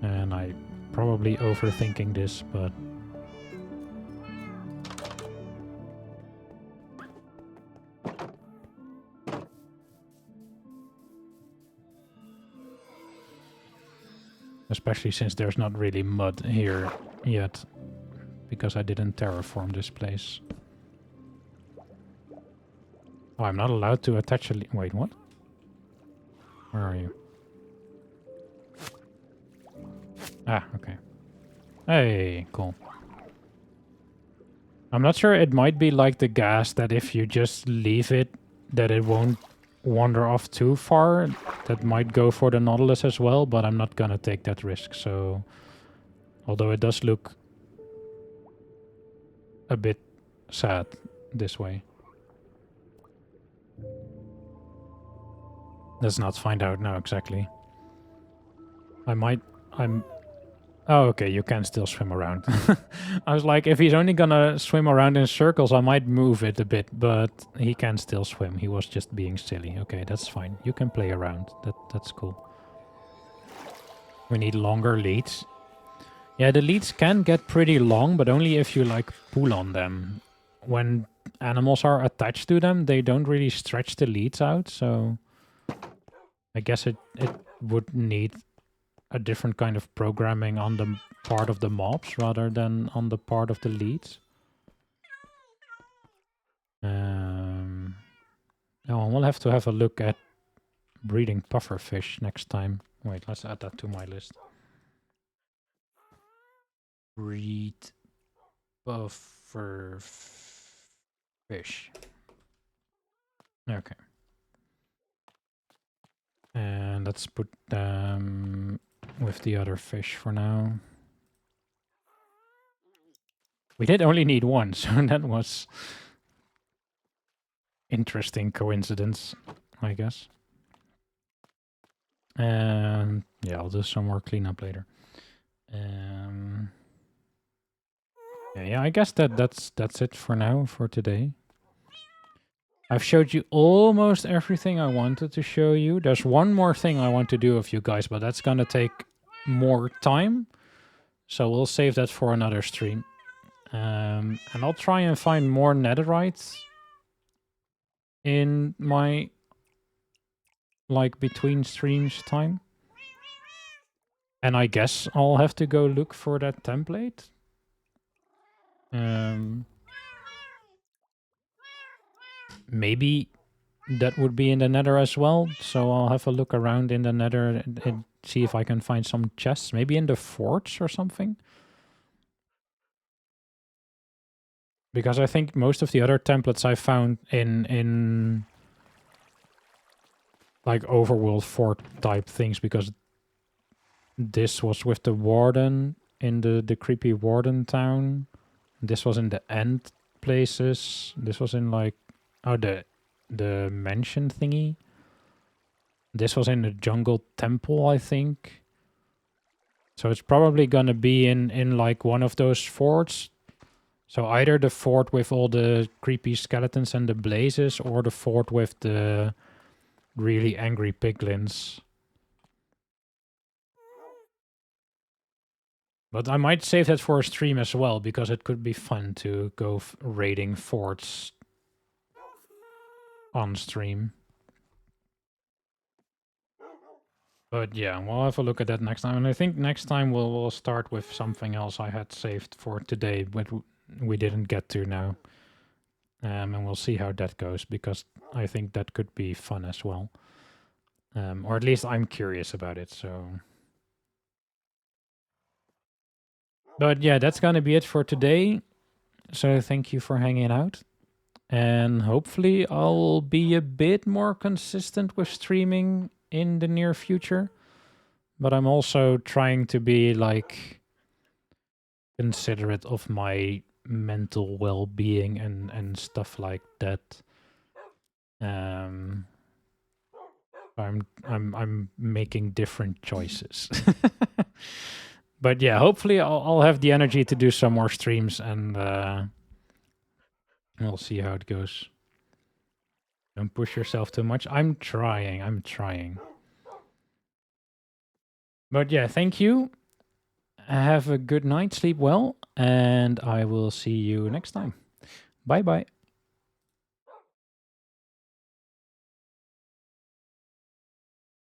And I probably overthinking this, but... Especially since there's not really mud here yet, because I didn't terraform this place. Oh, I'm not allowed to attach a... Wait, what? Where are you? Ah, okay. Hey, cool. I'm not sure, it might be like the gas that if you just leave it, that it won't wander off too far. That might go for the Nautilus as well, but I'm not gonna take that risk, so... Although it does look a bit sad this way. Let's not find out now exactly. Oh, okay, you can still swim around. I was like, if he's only gonna swim around in circles, I might move it a bit, but he can still swim. He was just being silly. Okay, that's fine. You can play around. That's cool. We need longer leads. Yeah, the leads can get pretty long, but only if you, like, pull on them. When animals are attached to them, they don't really stretch the leads out, so... I guess it would need a different kind of programming on the part of the mobs rather than on the part of the leads. Oh, we'll have to have a look at breeding pufferfish next time. Wait, let's add that to my list. Breed pufferfish. Okay. And let's put them with the other fish for now. We did only need one, so that was interesting coincidence, I guess. And yeah, I'll do some more cleanup later. Yeah, I guess that's it for now for today. I've showed you almost everything I wanted to show you. There's one more thing I want to do with you guys, but that's gonna take more time. So we'll save that for another stream. And I'll try and find more netherite in my, like, between streams time. And I guess I'll have to go look for that template. Maybe that would be in the nether as well. So I'll have a look around in the nether and see if I can find some chests. Maybe in the forts or something. Because I think most of the other templates I found in like overworld fort type things, because this was with the warden in the creepy warden town. This was in the end places. This was in like the mansion thingy. This was in the jungle temple, I think. So it's probably gonna be in like one of those forts. So either the fort with all the creepy skeletons and the blazes, or the fort with the really angry piglins. But I might save that for a stream as well, because it could be fun to go raiding forts on stream. But yeah, we'll have a look at that next time. And I think next time we'll start with something else I had saved for today, but we didn't get to now. And we'll see how that goes, because I think that could be fun as well. Or at least I'm curious about it, so... But yeah, that's gonna be it for today. So thank you for hanging out. And hopefully I'll be a bit more consistent with streaming in the near future. But I'm also trying to be like considerate of my mental well-being and stuff like that. I'm making different choices. But yeah, hopefully I'll have the energy to do some more streams, and we'll see how it goes. Don't push yourself too much. I'm trying. But yeah, thank you. Have a good night, sleep well, and I will see you next time. Bye-bye.